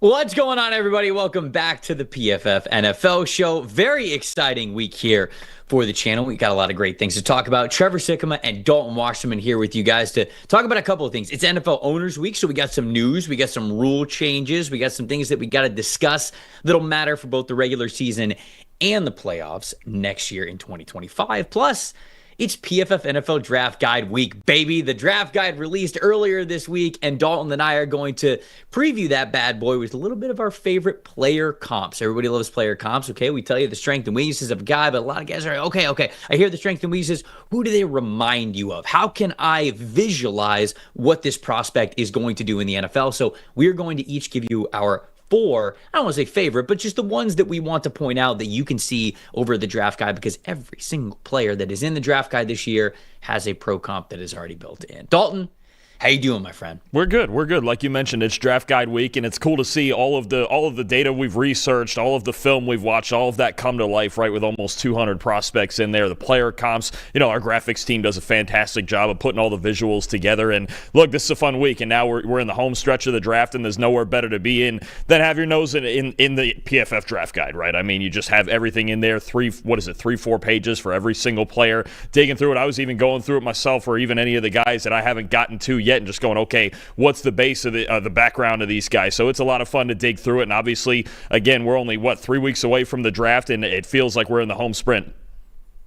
What's going on, everybody? Welcome back to the PFF NFL show. Very exciting week here for the channel. We got a lot of great things to talk about. Trevor Sikkema and Dalton Wasserman here with you guys to talk about a couple of things. It's NFL Owners Week, so we got some news. We got some rule changes. We got some things that we got to discuss that'll matter for both the regular season and the playoffs next year in 2025. Plus, it's PFF NFL Draft Guide week, baby. The draft guide released earlier this week, and Dalton and I are going to preview that bad boy with a little bit of our favorite player comps. Everybody loves player comps, okay? We tell you the strength and weaknesses of a guy, but a lot of guys are like, okay. I hear the strength and weaknesses. Who do they remind you of? How can I visualize what this prospect is going to do in the NFL? So we're going to each give you our four, I don't want to say favorite, but just the ones that we want to point out that you can see over the draft guide, because every single player that is in the draft guide this year has a pro comp that is already built in. Dalton, how you doing, my friend? We're good. Like you mentioned, it's draft guide week, and it's cool to see all of the data we've researched, all of the film we've watched, all of that come to life, right, with almost 200 prospects in there. The player comps, our graphics team does a fantastic job of putting all the visuals together. And look, this is a fun week, and now we're in the home stretch of the draft, and there's nowhere better to be in than have your nose in the PFF draft guide, right? I mean, you just have everything in there, 3-4 pages for every single player, digging through it. I was even going through it myself, or even any of the guys that I haven't gotten to yet, and just going, okay, what's the base of the background of these guys? So it's a lot of fun to dig through it. And obviously, again, we're only 3 weeks away from the draft, and it feels like we're in the home sprint.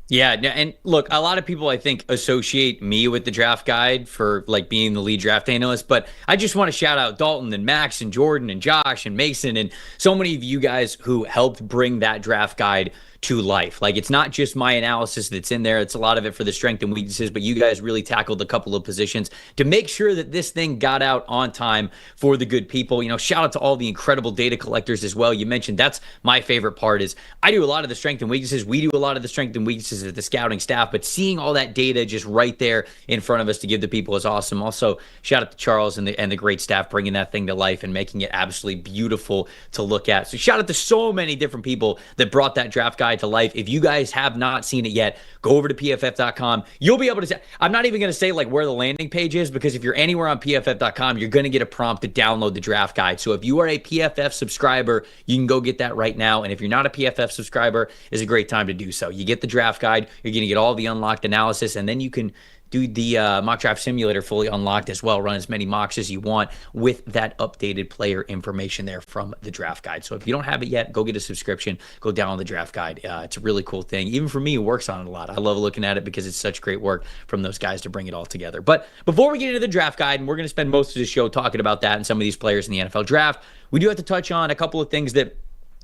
Yeah, and look, a lot of people, I think, associate me with the draft guide for like being the lead draft analyst, but I just want to shout out Dalton and Max and Jordan and Josh and Mason and so many of you guys who helped bring that draft guide to life. Like, it's not just my analysis that's in there. It's a lot of it for the strength and weaknesses, but you guys really tackled a couple of positions to make sure that this thing got out on time for the good people. Shout out to all the incredible data collectors as well. You mentioned that's my favorite part is I do a lot of the strength and weaknesses. We do a lot of the strength and weaknesses at the scouting staff, but seeing all that data just right there in front of us to give the people is awesome. Also, shout out to Charles and the great staff bringing that thing to life and making it absolutely beautiful to look at. So shout out to so many different people that brought that draft guide to life. If you guys have not seen it yet, go over to pff.com. You'll be able to see. I'm not even going to say like where the landing page is, because if you're anywhere on pff.com, you're going to get a prompt to download the draft guide. So if you are a PFF subscriber, you can go get that right now. And if you're not a PFF subscriber, it's a great time to do so. You get the draft guide, you're going to get all the unlocked analysis, and then you can do the mock draft simulator fully unlocked as well. Run as many mocks as you want with that updated player information there from the draft guide. So if you don't have it yet, go get a subscription. Go download the draft guide. It's a really cool thing. Even for me, who works on it a lot. I love looking at it because it's such great work from those guys to bring it all together. But before we get into the draft guide, and we're going to spend most of the show talking about that and some of these players in the NFL draft, we do have to touch on a couple of things that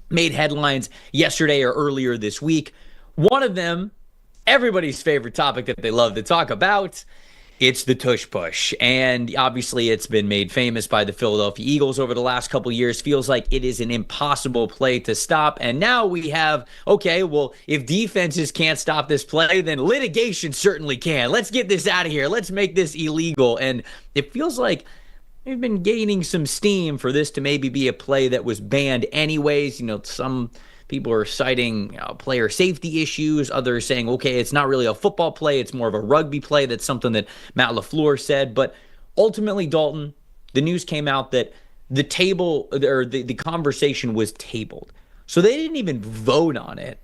made headlines yesterday or earlier this week. One of them, everybody's favorite topic that they love to talk about, it's the tush push. And obviously it's been made famous by the Philadelphia Eagles over the last couple of years. Feels like it is an impossible play to stop. And now we have, okay, well, if defenses can't stop this play, then litigation certainly can. Let's get this out of here. Let's make this illegal. And it feels like they've been gaining some steam for this to maybe be a play that was banned anyways. Some people are citing player safety issues. Others saying, okay, it's not really a football play. It's more of a rugby play. That's something that Matt LaFleur said. But ultimately, Dalton, the news came out that the conversation was tabled. So they didn't even vote on it.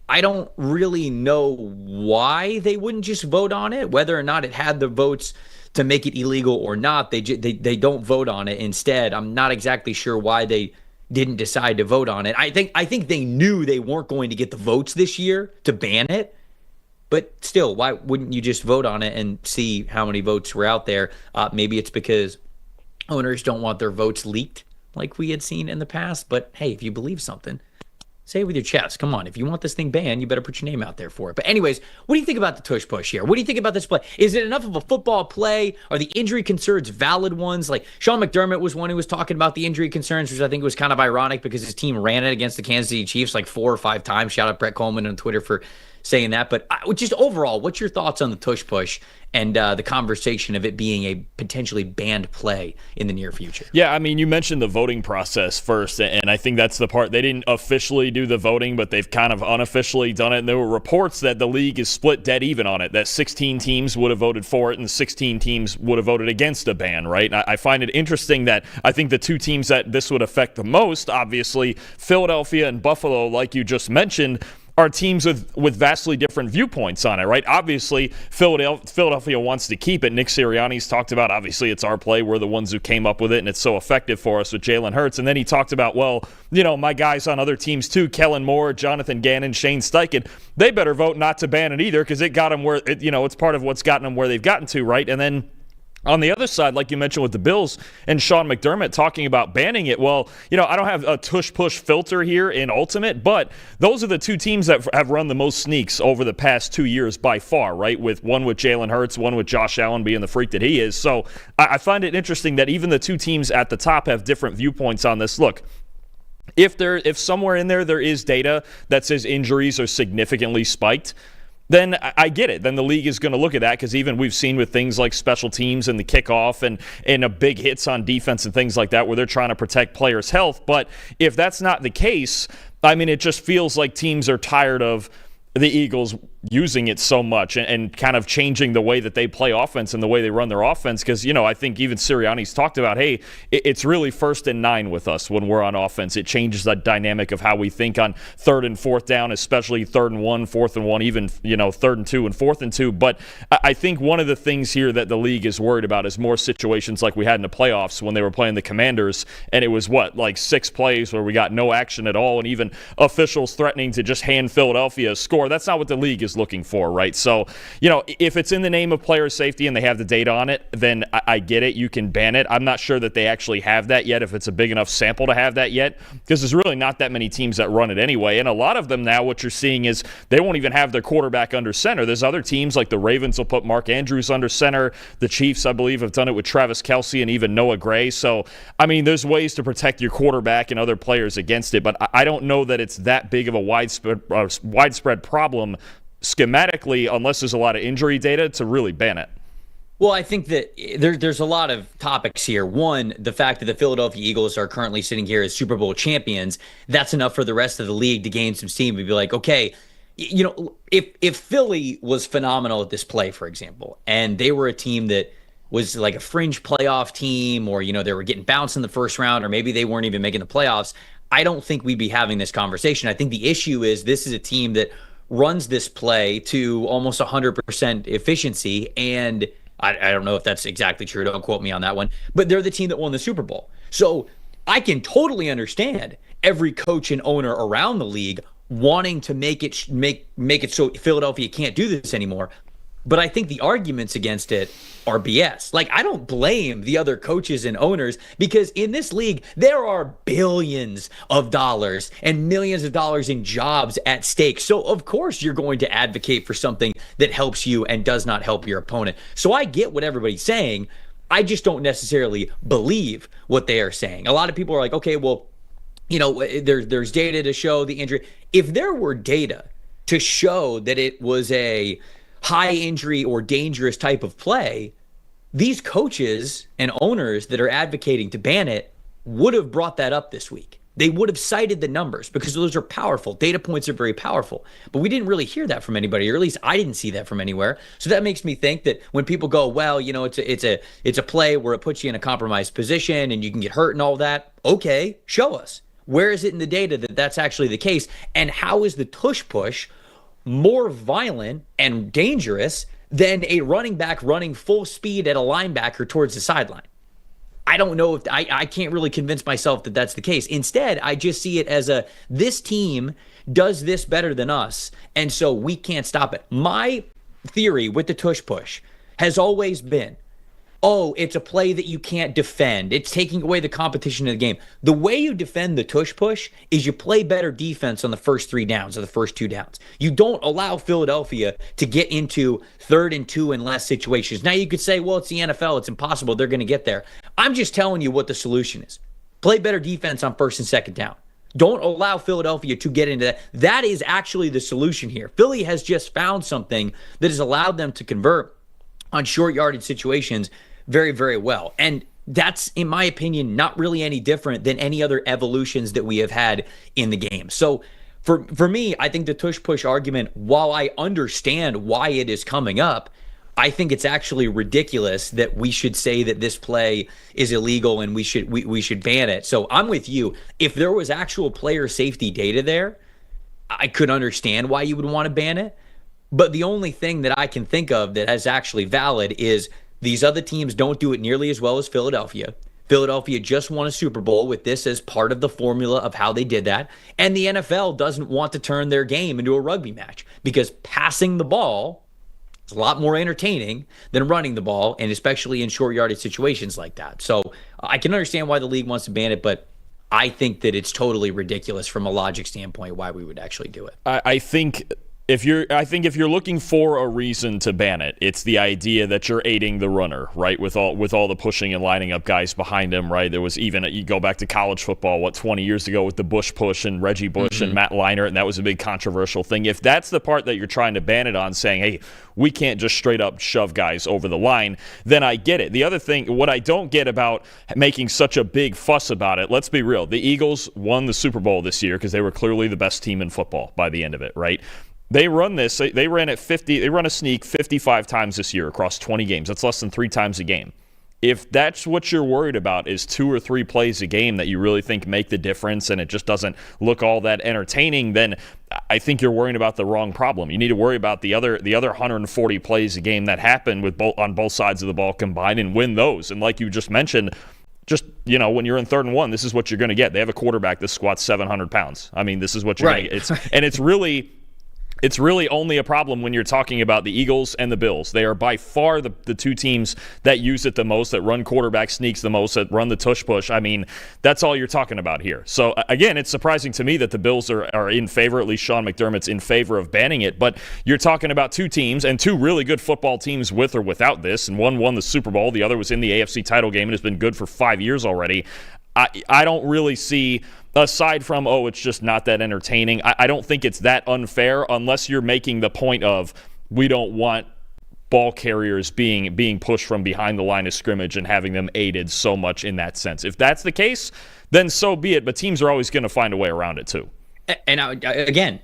I don't really know why they wouldn't just vote on it, whether or not it had the votes to make it illegal or not. They don't vote on it. Instead, I'm not exactly sure why they didn't decide to vote on it. I think they knew they weren't going to get the votes this year to ban it, but still, why wouldn't you just vote on it and see how many votes were out there? Maybe it's because owners don't want their votes leaked like we had seen in the past, but hey, if you believe something, say it with your chest. Come on. If you want this thing banned, you better put your name out there for it. But anyways, what do you think about the tush push here? What do you think about this play? Is it enough of a football play? Are the injury concerns valid ones? Like Sean McDermott was one who was talking about the injury concerns, which I think was kind of ironic because his team ran it against the Kansas City Chiefs like 4 or 5 times. Shout out Brett Coleman on Twitter for saying that. But just overall, what's your thoughts on the tush push and the conversation of it being a potentially banned play in the near future? Yeah, I mean, you mentioned the voting process first, and I think that's the part. They didn't officially do the voting, but they've kind of unofficially done it. And there were reports that the league is split dead even on it, that 16 teams would have voted for it and 16 teams would have voted against a ban, right? And I find it interesting that I think the two teams that this would affect the most, obviously, Philadelphia and Buffalo, like you just mentioned, are teams with vastly different viewpoints on it, right? Obviously, Philadelphia wants to keep it. Nick Sirianni's talked about, obviously, it's our play. We're the ones who came up with it, and it's so effective for us with Jalen Hurts. And then he talked about, well, my guys on other teams too, Kellen Moore, Jonathan Gannon, Shane Steichen, they better vote not to ban it either because it got them where, it's part of what's gotten them where they've gotten to, right? And then on the other side, like you mentioned with the Bills and Sean McDermott talking about banning it, well, I don't have a tush-push filter here in Ultimate, but those are the two teams that have run the most sneaks over the past 2 years by far, right? One with Jalen Hurts, one with Josh Allen being the freak that he is. So I find it interesting that even the two teams at the top have different viewpoints on this. Look, if somewhere in there is data that says injuries are significantly spiked, then I get it. Then the league is going to look at that because even we've seen with things like special teams and the kickoff and a big hits on defense and things like that where they're trying to protect players' health. But if that's not the case, I mean, it just feels like teams are tired of the Eagles using it so much and kind of changing the way that they play offense and the way they run their offense because, I think even Sirianni's talked about, hey, it's really 1st and 9 with us when we're on offense. It changes the dynamic of how we think on 3rd and 4th down, especially 3rd and 1, 4th and 1, even, 3rd and 2 and 4th and 2. But I think one of the things here that the league is worried about is more situations like we had in the playoffs when they were playing the Commanders, and it was, 6 plays where we got no action at all, and even officials threatening to just hand Philadelphia a score. That's not what the league is looking for, right? So, if it's in the name of player safety and they have the data on it, then I get it. You can ban it. I'm not sure that they actually have that yet, if it's a big enough sample to have that yet, because there's really not that many teams that run it anyway. And a lot of them now, what you're seeing is they won't even have their quarterback under center. There's other teams like the Ravens will put Mark Andrews under center. The Chiefs, I believe, have done it with Travis Kelce and even Noah Gray. So, I mean, there's ways to protect your quarterback and other players against it, but I don't know that it's that big of a widespread problem schematically, unless there's a lot of injury data, to really ban it. Well, I think that there's a lot of topics here. One, the fact that the Philadelphia Eagles are currently sitting here as Super Bowl champions, that's enough for the rest of the league to gain some steam and be like, okay, if Philly was phenomenal at this play, for example, and they were a team that was like a fringe playoff team, or, they were getting bounced in the first round, or maybe they weren't even making the playoffs, I don't think we'd be having this conversation. I think the issue is this is a team that runs this play to almost 100% efficiency, and I don't know if that's exactly true. Don't quote me on that one. But they're the team that won the Super Bowl. So I can totally understand every coach and owner around the league wanting to make it so Philadelphia can't do this anymore. But I think the arguments against it are BS. Like, I don't blame the other coaches and owners, because in this league, there are billions of dollars and millions of dollars in jobs at stake. So, of course, you're going to advocate for something that helps you and does not help your opponent. So I get what everybody's saying. I just don't necessarily believe what they are saying. A lot of people are like, okay, well, there's data to show the injury. If there were data to show that it was a high injury or dangerous type of play, these coaches and owners that are advocating to ban it would have brought that up this week. They would have cited the numbers, because those are powerful. Data points are very powerful. But we didn't really hear that from anybody, or at least I didn't see that from anywhere. So that makes me think that when people go, well, it's a play where it puts you in a compromised position and you can get hurt and all that. Okay, show us. Where is it in the data that that's actually the case? And how is the tush push more violent and dangerous than a running back running full speed at a linebacker towards the sideline? I don't know if I can't really convince myself that that's the case. Instead, I just see it as this team does this better than us, and so we can't stop it. My theory with the tush push has always been, oh, it's a play that you can't defend. It's taking away the competition of the game. The way you defend the tush push is you play better defense on the first 3 downs or the first 2 downs. You don't allow Philadelphia to get into 3rd and 2 and less situations. Now you could say, well, it's the NFL. It's impossible. They're going to get there. I'm just telling you what the solution is. Play better defense on 1st and 2nd down. Don't allow Philadelphia to get into that. That is actually the solution here. Philly has just found something that has allowed them to convert on short yardage situations very, very well. And that's, in my opinion, not really any different than any other evolutions that we have had in the game. So for me, I think the tush-push argument, while I understand why it is coming up, I think it's actually ridiculous that we should say that this play is illegal and we should ban it. So I'm with you. If there was actual player safety data there, I could understand why you would want to ban it. But the only thing that I can think of that is actually valid is these other teams don't do it nearly as well as Philadelphia. Philadelphia just won a Super Bowl with this as part of the formula of how they did that. And the NFL doesn't want to turn their game into a rugby match because passing the ball is a lot more entertaining than running the ball, and especially in short yardage situations like that. So I can understand why the league wants to ban it, but I think that it's totally ridiculous from a logic standpoint why we would actually do it. I think if you're looking for a reason to ban it, it's the idea that you're aiding the runner, right? With all the pushing and lining up guys behind him, right? There was even you go back to college football, 20 years ago with the Bush push and Reggie Bush and Matt Leinart, and that was a big controversial thing. If that's the part that you're trying to ban it on, saying, hey, we can't just straight up shove guys over the line, then I get it. The other thing, what I don't get about making such a big fuss about it, let's be real. The Eagles won the Super Bowl this year because they were clearly the best team in football by the end of it, right? They run this. They ran at 50. They run a sneak 55 times this year across 20 games. That's less than 3 times a game. If that's what you're worried about is 2 or 3 plays a game that you really think make the difference and it just doesn't look all that entertaining, then I think you're worrying about the wrong problem. You need to worry about the other 140 plays a game that happen with on both sides of the ball combined and win those. And like you just mentioned, when you're in 3rd and 1, this is what you're going to get. They have a quarterback that squats 700 pounds. I mean, this is what you're going to get. It's really only a problem when you're talking about the Eagles and the Bills. They are by far the 2 teams that use it the most, that run quarterback sneaks the most, that run the tush-push. I mean, that's all you're talking about here. So, again, it's surprising to me that the Bills are in favor, at least Sean McDermott's in favor of banning it. But you're talking about 2 teams and 2 really good football teams with or without this, and one won the Super Bowl. The other was in the AFC title game and has been good for 5 years already. I don't really see, aside from, it's just not that entertaining, I don't think it's that unfair unless you're making the point of we don't want ball carriers being pushed from behind the line of scrimmage and having them aided so much in that sense. If that's the case, then so be it, but teams are always going to find a way around it too. And again,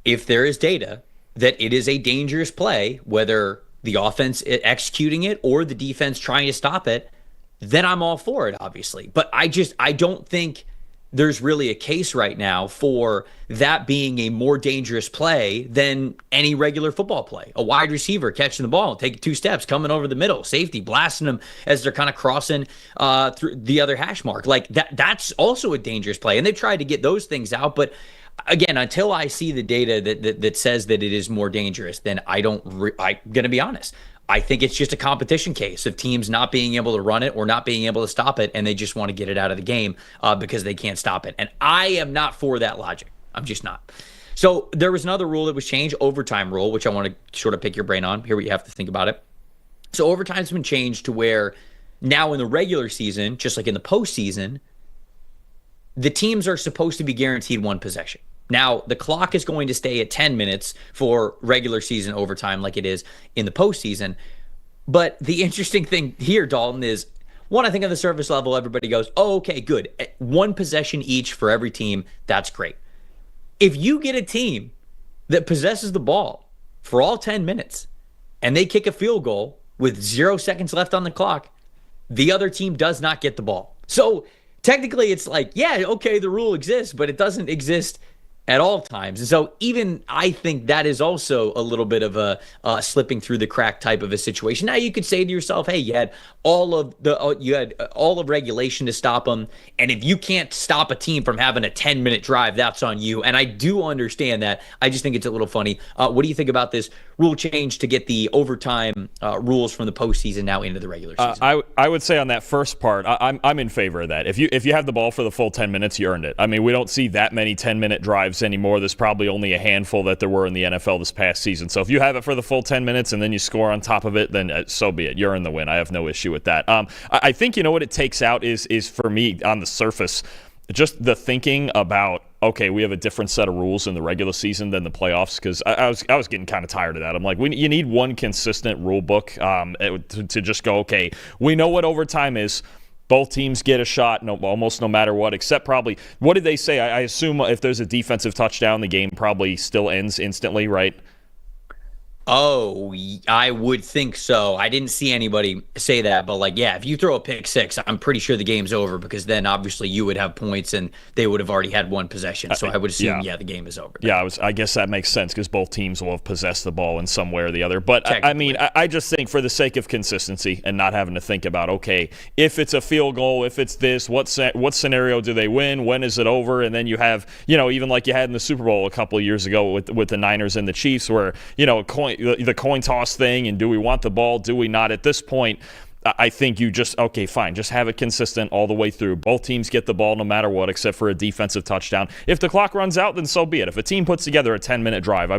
if there is data that it is a dangerous play, whether the offense executing it or the defense trying to stop it, then I'm all for it, obviously. But I don't think there's really a case right now for that being a more dangerous play than any regular football play. A wide receiver catching the ball, taking 2 steps, coming over the middle, safety, blasting them as they're kind of crossing through the other hash mark. Like that's also a dangerous play. And they've tried to get those things out. But again, until I see the data that says that it is more dangerous, then I'm going to be honest. I think it's just a competition case of teams not being able to run it or not being able to stop it, and they just want to get it out of the game because they can't stop it. And I am not for that logic. I'm just not. So there was another rule that was changed, overtime rule, which I want to sort of pick your brain on. Here we have to think about it. So overtime's been changed to where now in the regular season, just like in the postseason, the teams are supposed to be guaranteed 1 possession. Now, the clock is going to stay at 10 minutes for regular season overtime like it is in the postseason. But the interesting thing here, Dalton, is one, I think on the surface level, everybody goes, oh, okay, good. 1 possession each for every team. That's great. If you get a team that possesses the ball for all 10 minutes and they kick a field goal with 0 seconds left on the clock, the other team does not get the ball. So technically it's like, yeah, okay, the rule exists, but it doesn't exist at all times. And so even I think that is also a little bit of a slipping through the crack type of a situation. Now you could say to yourself, hey, you had all of regulation to stop them. And if you can't stop a team from having a 10-minute drive, that's on you. And I do understand that. I just think it's a little funny. What do you think about this rule change to get the overtime rules from the postseason now into the regular season? I would say on that first part, I'm in favor of that. If you have the ball for the full 10 minutes, you earned it. I mean, we don't see that many 10-minute drives anymore. There's probably only a handful that there were in the NFL this past season. So if you have it for the full 10 minutes and then you score on top of it, then so be it. You're in the win. I have no issue with that. I think what it takes out is for me on the surface, just the thinking about, okay, we have a different set of rules in the regular season than the playoffs, because I was getting kind of tired of that. I'm like, you need one consistent rule book to just go, okay, we know what overtime is. Both teams get a shot, almost no matter what, except probably, what did they say? I assume if there's a defensive touchdown, the game probably still ends instantly, right? Oh, I would think so. I didn't see anybody say that, but like, yeah, if you throw a pick six, I'm pretty sure the game's over, because then obviously you would have points and they would have already had one possession. So I would assume, the game is over. Yeah, I guess that makes sense, because both teams will have possessed the ball in some way or the other. But I mean, I just think for the sake of consistency and not having to think about, okay, if it's a field goal, if it's this, what scenario do they win? When is it over? And then you have, even like you had in the Super Bowl a couple of years ago with the Niners and the Chiefs, where, the coin toss thing, and do we want the ball, do we not? At this point, I think you just, okay, fine, just have it consistent all the way through. Both teams get the ball no matter what, except for a defensive touchdown. If the clock runs out, then so be it. If a team puts together a 10-minute drive,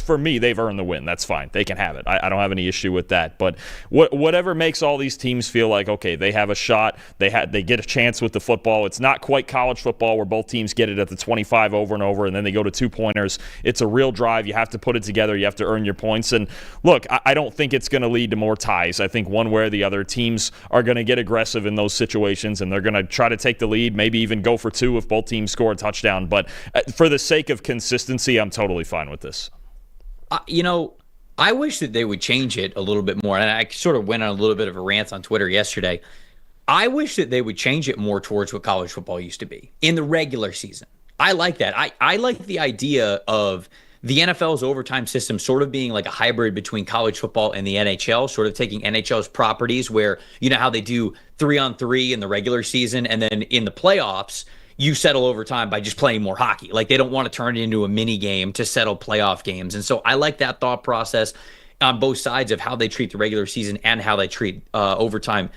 for me, they've earned the win. That's fine. They can have it. I don't have any issue with that. But whatever makes all these teams feel like, okay, they have a shot, they get a chance with the football. It's not quite college football where both teams get it at the 25 over and over, and then they go to 2-pointers. It's a real drive. You have to put it together. You have to earn your points. And look, I don't think it's going to lead to more ties. I think one way or the other, teams are going to get aggressive in those situations, and they're going to try to take the lead, maybe even go for two if both teams score a touchdown. But for the sake of consistency, I'm totally fine with this. I wish that they would change it a little bit more. And I sort of went on a little bit of a rant on Twitter yesterday. I wish that they would change it more towards what college football used to be in the regular season. I like that. I like the idea of the NFL's overtime system sort of being like a hybrid between college football and the NHL, sort of taking NHL's properties where, how they do 3-on-3 in the regular season, and then in the playoffs, you settle overtime by just playing more hockey. Like, they don't want to turn it into a mini game to settle playoff games. And so I like that thought process on both sides of how they treat the regular season and how they treat overtime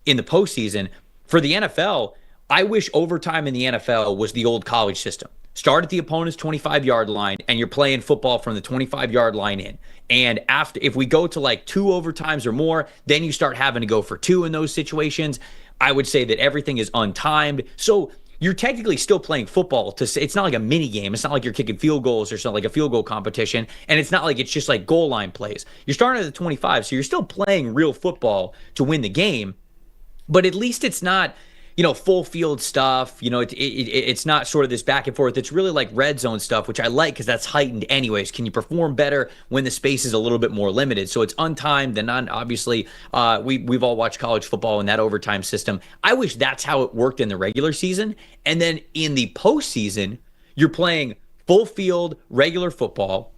in the postseason. For the NFL, I wish overtime in the NFL was the old college system. Start at the opponent's 25-yard line, and you're playing football from the 25-yard line in. And if we go to like 2 overtimes or more, then you start having to go for 2 in those situations. I would say that everything is untimed. So you're technically still playing football. It's not like a mini game. It's not like you're kicking field goals or something, like a field goal competition. And it's not like it's just like goal line plays. You're starting at the 25, so you're still playing real football to win the game. But at least it's not, full field stuff. It's not sort of this back and forth. It's really like red zone stuff, which I like because that's heightened anyways. Can you perform better when the space is a little bit more limited? So it's untimed and obviously we've all watched college football in that overtime system. I wish that's how it worked in the regular season. And then in the postseason, you're playing full field regular football.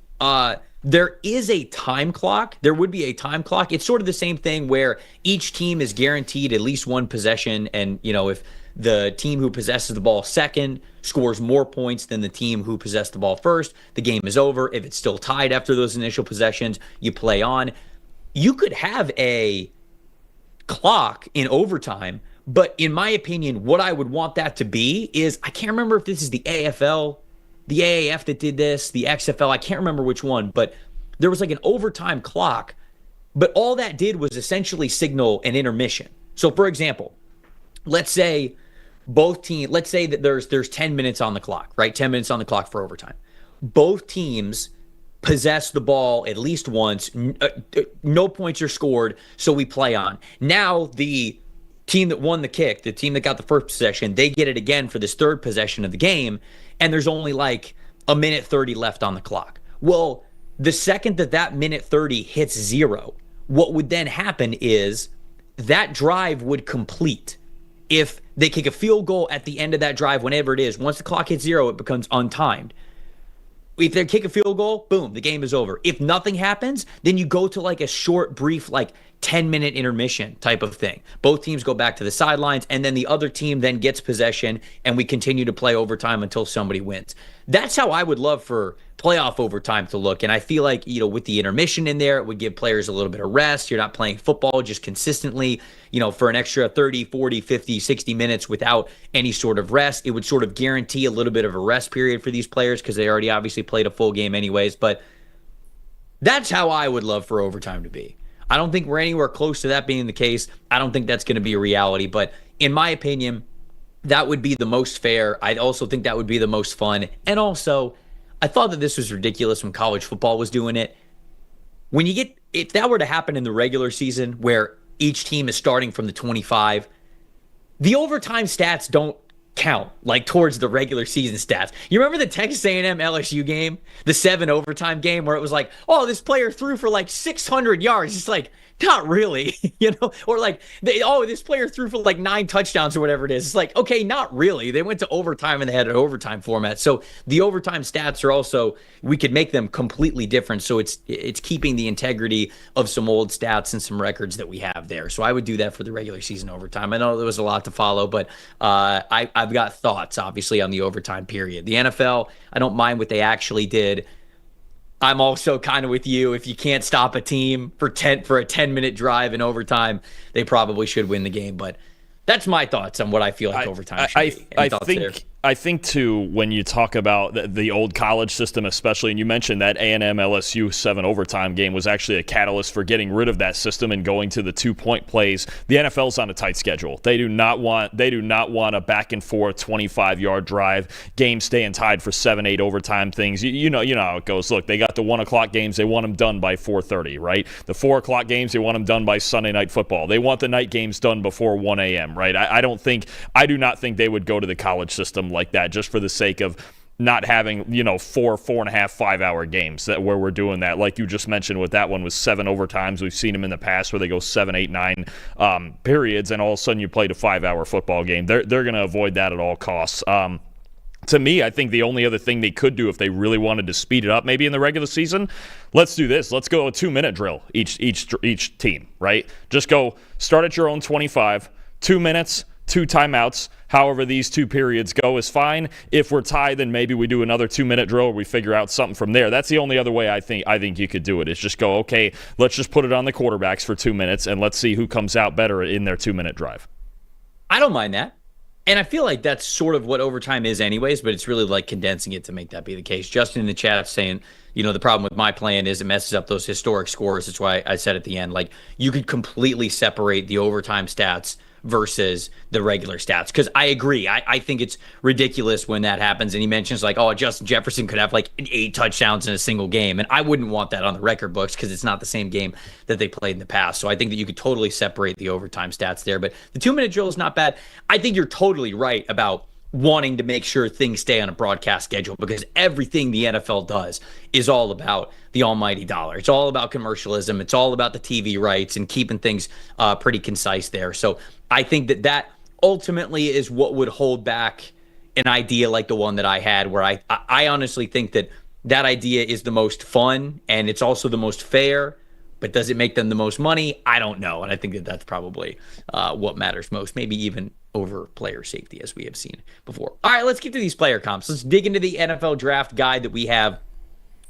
There is a time clock. There would be a time clock. It's sort of the same thing where each team is guaranteed at least one possession. And, if the team who possesses the ball second scores more points than the team who possessed the ball first, the game is over. If it's still tied after those initial possessions, you play on. You could have a clock in overtime, but in my opinion, what I would want that to be is, I can't remember if this is the AFL, the AAF that did this, the XFL, I can't remember which one, but there was like an overtime clock, but all that did was essentially signal an intermission. So for example, let's say that there's 10 minutes on the clock, right? 10 minutes on the clock for overtime. Both teams possess the ball at least once, no points are scored, so we play on. Now the team that won the kick, the team that got the first possession, they get it again for this third possession of the game, and there's only like a minute 30 left on the clock. Well, the second that minute 30 hits 0, what would then happen is that drive would complete. If they kick a field goal at the end of that drive, whenever it is, once the clock hits 0, it becomes untimed. If they kick a field goal, boom, the game is over. If nothing happens, then you go to like a short, brief, like 10-minute intermission type of thing. Both teams go back to the sidelines, and then the other team then gets possession, and we continue to play overtime until somebody wins. That's how I would love for playoff overtime to look. And I feel like, with the intermission in there, it would give players a little bit of rest. You're not playing football just consistently, for an extra 30, 40, 50, 60 minutes without any sort of rest. It would sort of guarantee a little bit of a rest period for these players because they already obviously played a full game anyways. But that's how I would love for overtime to be. I don't think we're anywhere close to that being the case. I don't think that's going to be a reality. But in my opinion, that would be the most fair. I also think that would be the most fun. And also, I thought that this was ridiculous when college football was doing it. If that were to happen in the regular season where each team is starting from the 25, the overtime stats don't count like towards the regular season stats. You remember the Texas A&M LSU game, the 7 overtime game where it was like, oh, this player threw for like 600 yards. It's like, not really, or like, this player threw for like 9 touchdowns or whatever it is. It's like, okay, not really. They went to overtime and they had an overtime format. So the overtime stats are also, we could make them completely different. So it's keeping the integrity of some old stats and some records that we have there. So I would do that for the regular season overtime. I know there was a lot to follow, but I've got thoughts, obviously, on the overtime period. The NFL, I don't mind what they actually did. I'm also kind of with you. If you can't stop a team for a 10-minute drive in overtime, they probably should win the game. But that's my thoughts on what I feel like overtime should be. I think too, when you talk about the old college system, especially, and you mentioned that A&M LSU 7 overtime game was actually a catalyst for getting rid of that system and going to the 2-point plays. The NFL's on a tight schedule. They do not want a back and forth 25-yard drive, game staying tied for 7-8 overtime things. You know how it goes. Look, they got the 1:00 games. They want them done by 4:30, right? The 4:00 games, they want them done by Sunday Night Football. They want the night games done before 1 a.m., right? I do not think they would go to the college system like that just for the sake of not having 4.5, 5-hour games where we're doing that. Like you just mentioned with that one, with 7 overtimes. We've seen them in the past where they go 7, 8, 9 periods, and all of a sudden you played a 5-hour football game. They're going to avoid that at all costs. To me, I think the only other thing they could do if they really wanted to speed it up maybe in the regular season, let's do this. Let's go a 2-minute drill each team, right? Just go start at your own 25, 2 minutes, 2 timeouts. However these 2 periods go is fine. If we're tied, then maybe we do another 2-minute drill or we figure out something from there. That's the only other way I think you could do it, is just go, okay, let's just put it on the quarterbacks for 2 minutes and let's see who comes out better in their 2-minute drive. I don't mind that. And I feel like that's sort of what overtime is anyways, but it's really like condensing it to make that be the case. Justin in the chat saying, the problem with my plan is it messes up those historic scores. That's why I said at the end, like, you could completely separate the overtime stats versus the regular stats. Because I agree. I think it's ridiculous when that happens. And he mentions like, oh, Justin Jefferson could have like 8 touchdowns in a single game. And I wouldn't want that on the record books because it's not the same game that they played in the past. So I think that you could totally separate the overtime stats there. But the 2-minute drill is not bad. I think you're totally right about wanting to make sure things stay on a broadcast schedule, because everything the NFL does is all about the almighty dollar. It's all about commercialism. It's all about the TV rights and keeping things pretty concise there. So I think that ultimately is what would hold back an idea like the one that I had, where I honestly think that idea is the most fun and it's also the most fair. But does it make them the most money? I don't know. And I think that that's probably what matters most, maybe even over player safety, as we have seen before. All right, let's get to these player comps. Let's dig into the NFL draft guide that we have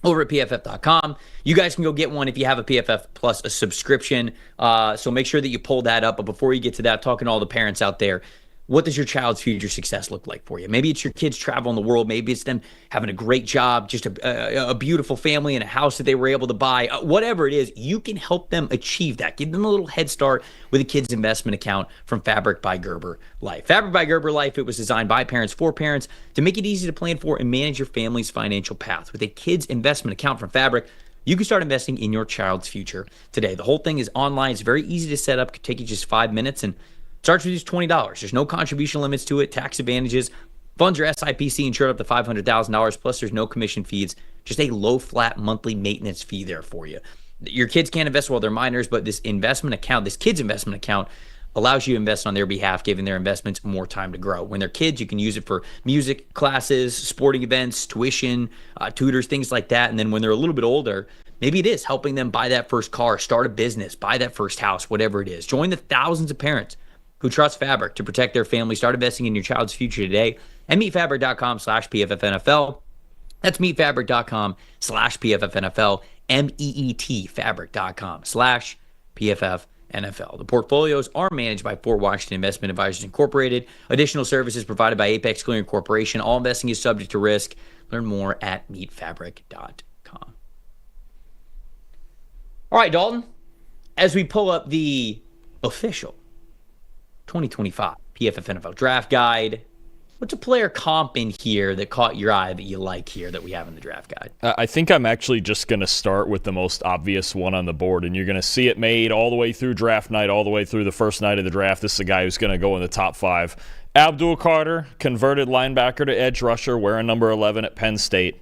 over at PFF.com. You guys can go get one if you have a PFF Plus a subscription. So make sure that you pull that up. But before you get to that, talking to all the parents out there, what does your child's future success look like for you? Maybe it's your kids traveling the world. Maybe it's them having a great job, just a beautiful family and a house that they were able to buy. Whatever it is, you can help them achieve that. Give them a little head start with a kid's investment account from Fabric by Gerber Life. Fabric by Gerber Life, it was designed by parents for parents to make it easy to plan for and manage your family's financial path. With a kid's investment account from Fabric, you can start investing in your child's future today. The whole thing is online. It's very easy to set up. Could take you just 5 minutes, and starts with just $20. There's no contribution limits to it, tax advantages. Funds are SIPC insured up to $500,000, plus there's no commission fees, just a low flat monthly maintenance fee there for you. Your kids can't invest while they're minors, but this investment account, this kid's investment account, allows you to invest on their behalf, giving their investments more time to grow. When they're kids, you can use it for music classes, sporting events, tuition, tutors, things like that. And then when they're a little bit older, maybe it is helping them buy that first car, start a business, buy that first house, whatever it is. Join the thousands of parents who trust Fabric to protect their family. Start investing in your child's future today at meetfabric.com/PFFNFL. That's meetfabric.com/PFFNFL, MEET fabric.com/PFFNFL. The portfolios are managed by Fort Washington Investment Advisors Incorporated. Additional services provided by Apex Clearing Corporation. All investing is subject to risk. Learn more at meetfabric.com. All right, Dalton, as we pull up the official 2025 PFF NFL Draft Guide. What's a player comp in here that caught your eye that you like here that we have in the draft guide? I think I'm actually just going to start with the most obvious one on the board, and you're going to see it made all the way through draft night, all the way through the first night of the draft. This is a guy who's going to go in the top 5. Abdul Carter, converted linebacker to edge rusher, wearing number 11 at Penn State.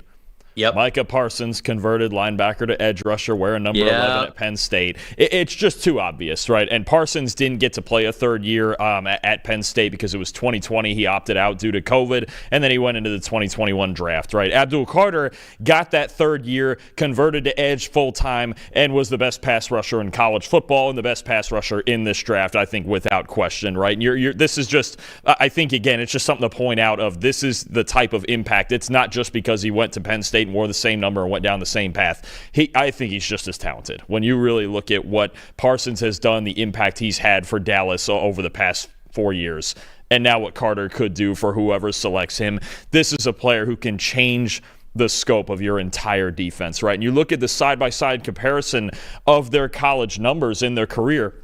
Yep. Micah Parsons, converted linebacker to edge rusher, wearing number 11 at Penn State. It's just too obvious, right? And Parsons didn't get to play a third year at Penn State because it was 2020. He opted out due to COVID, and then he went into the 2021 draft, right? Abdul Carter got that third year, converted to edge full-time, and was the best pass rusher in college football and the best pass rusher in this draft, I think, without question, right? And this is just, I think, again, it's just something to point out of this is the type of impact. It's not just because he went to Penn State and wore the same number and went down the same path. I think he's just as talented. When you really look at what Parsons has done, the impact he's had for Dallas over the past 4 years, and now what Carter could do for whoever selects him, this is a player who can change the scope of your entire defense, right? And you look at the side-by-side comparison of their college numbers in their career.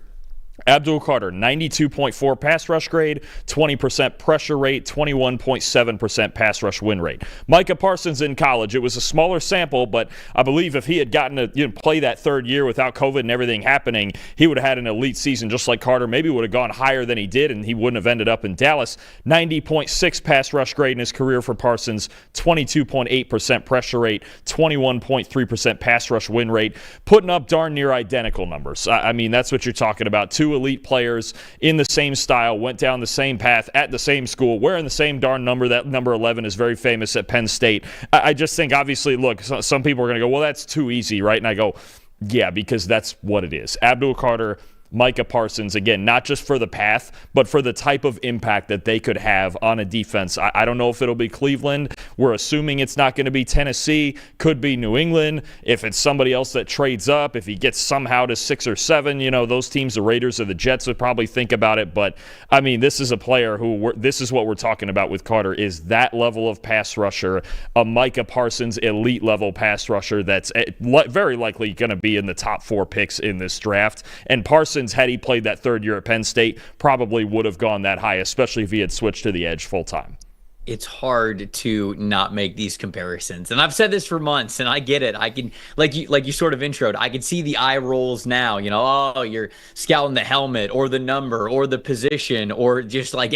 Abdul Carter, 92.4 pass rush grade, 20% pressure rate, 21.7% pass rush win rate. Micah Parsons in college, it was a smaller sample, but I believe if he had gotten to play that third year without COVID and everything happening, he would have had an elite season just like Carter. Maybe would have gone higher than he did, and he wouldn't have ended up in Dallas. 90.6 pass rush grade in his career for Parsons, 22.8% pressure rate, 21.3% pass rush win rate, putting up darn near identical numbers. I mean, that's what you're talking about. Two elite players in the same style, went down the same path at the same school, wearing the same darn number. That number 11 is very famous at Penn State. I just think, obviously, look, some people are going to go, well, that's too easy, right? And I go, yeah, because that's what it is. Abdul Carter, Micah Parsons, again, not just for the path, but for the type of impact that they could have on a defense. I don't know if it'll be Cleveland. We're assuming it's not going to be Tennessee. Could be New England. If it's somebody else that trades up, if he gets somehow to 6 or 7, those teams, the Raiders or the Jets, would probably think about it. But, I mean, this is a player who, this is what we're talking about with Carter, is that level of pass rusher, a Micah Parsons elite level pass rusher that's very likely going to be in the top 4 picks in this draft. And Parsons, had he played that third year at Penn State, probably would have gone that high, especially if he had switched to the edge full time. It's hard to not make these comparisons. And I've said this for months, and I get it. I can, like you sort of introed, I can see the eye rolls now, oh, you're scouting the helmet or the number or the position or just like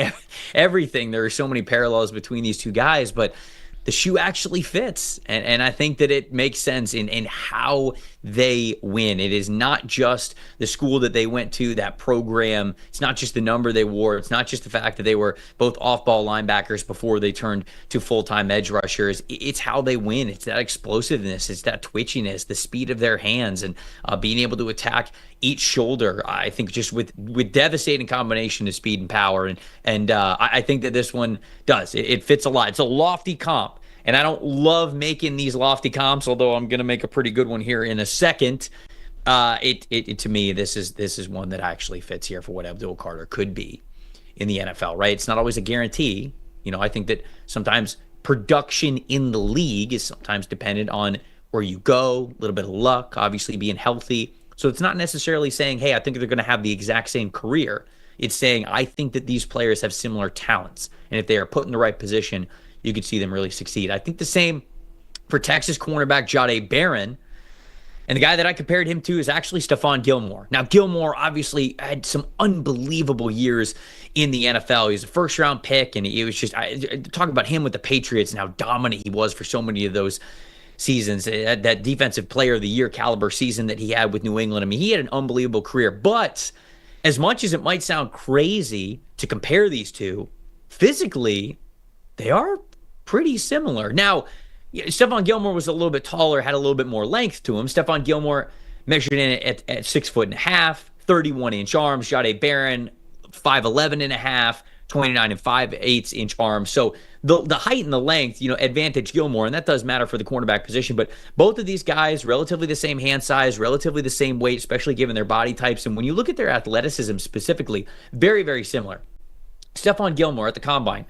everything. There are so many parallels between these two guys, but the shoe actually fits. And I think that it makes sense in how they win. It is not just the school that they went to, that program. It's not just the number they wore. It's not just the fact that they were both off-ball linebackers before they turned to full-time edge rushers. It's how they win. It's that explosiveness. It's that twitchiness, the speed of their hands, and being able to attack each shoulder. I think just with devastating combination of speed and power. And I think that this one does. It fits a lot. It's a lofty comp. And I don't love making these lofty comps, although I'm going to make a pretty good one here in a second. To me, this is one that actually fits here for what Abdul Carter could be in the NFL, right? It's not always a guarantee. I think that sometimes production in the league is sometimes dependent on where you go, a little bit of luck, obviously being healthy. So it's not necessarily saying, hey, I think they're going to have the exact same career. It's saying, I think that these players have similar talents. And if they are put in the right position, you could see them really succeed. I think the same for Texas cornerback Jahdae Barron. And the guy that I compared him to is actually Stephon Gilmore. Now, Gilmore obviously had some unbelievable years in the NFL. He was a first-round pick, and it was just talk about him with the Patriots and how dominant he was for so many of those seasons. That defensive player of the year caliber season that he had with New England. I mean, he had an unbelievable career. But as much as it might sound crazy to compare these two, physically, they are pretty similar. Now, Stephon Gilmore was a little bit taller, had a little bit more length to him. Stephon Gilmore measured in at 6'1.5", 31-inch arms. Jahdae Barron, 5'11.5", 29 5/8 inch arms. So the height and the length, advantage Gilmore, and that does matter for the cornerback position. But both of these guys, relatively the same hand size, relatively the same weight, especially given their body types. And when you look at their athleticism specifically, very, very similar. Stephon Gilmore at the combine,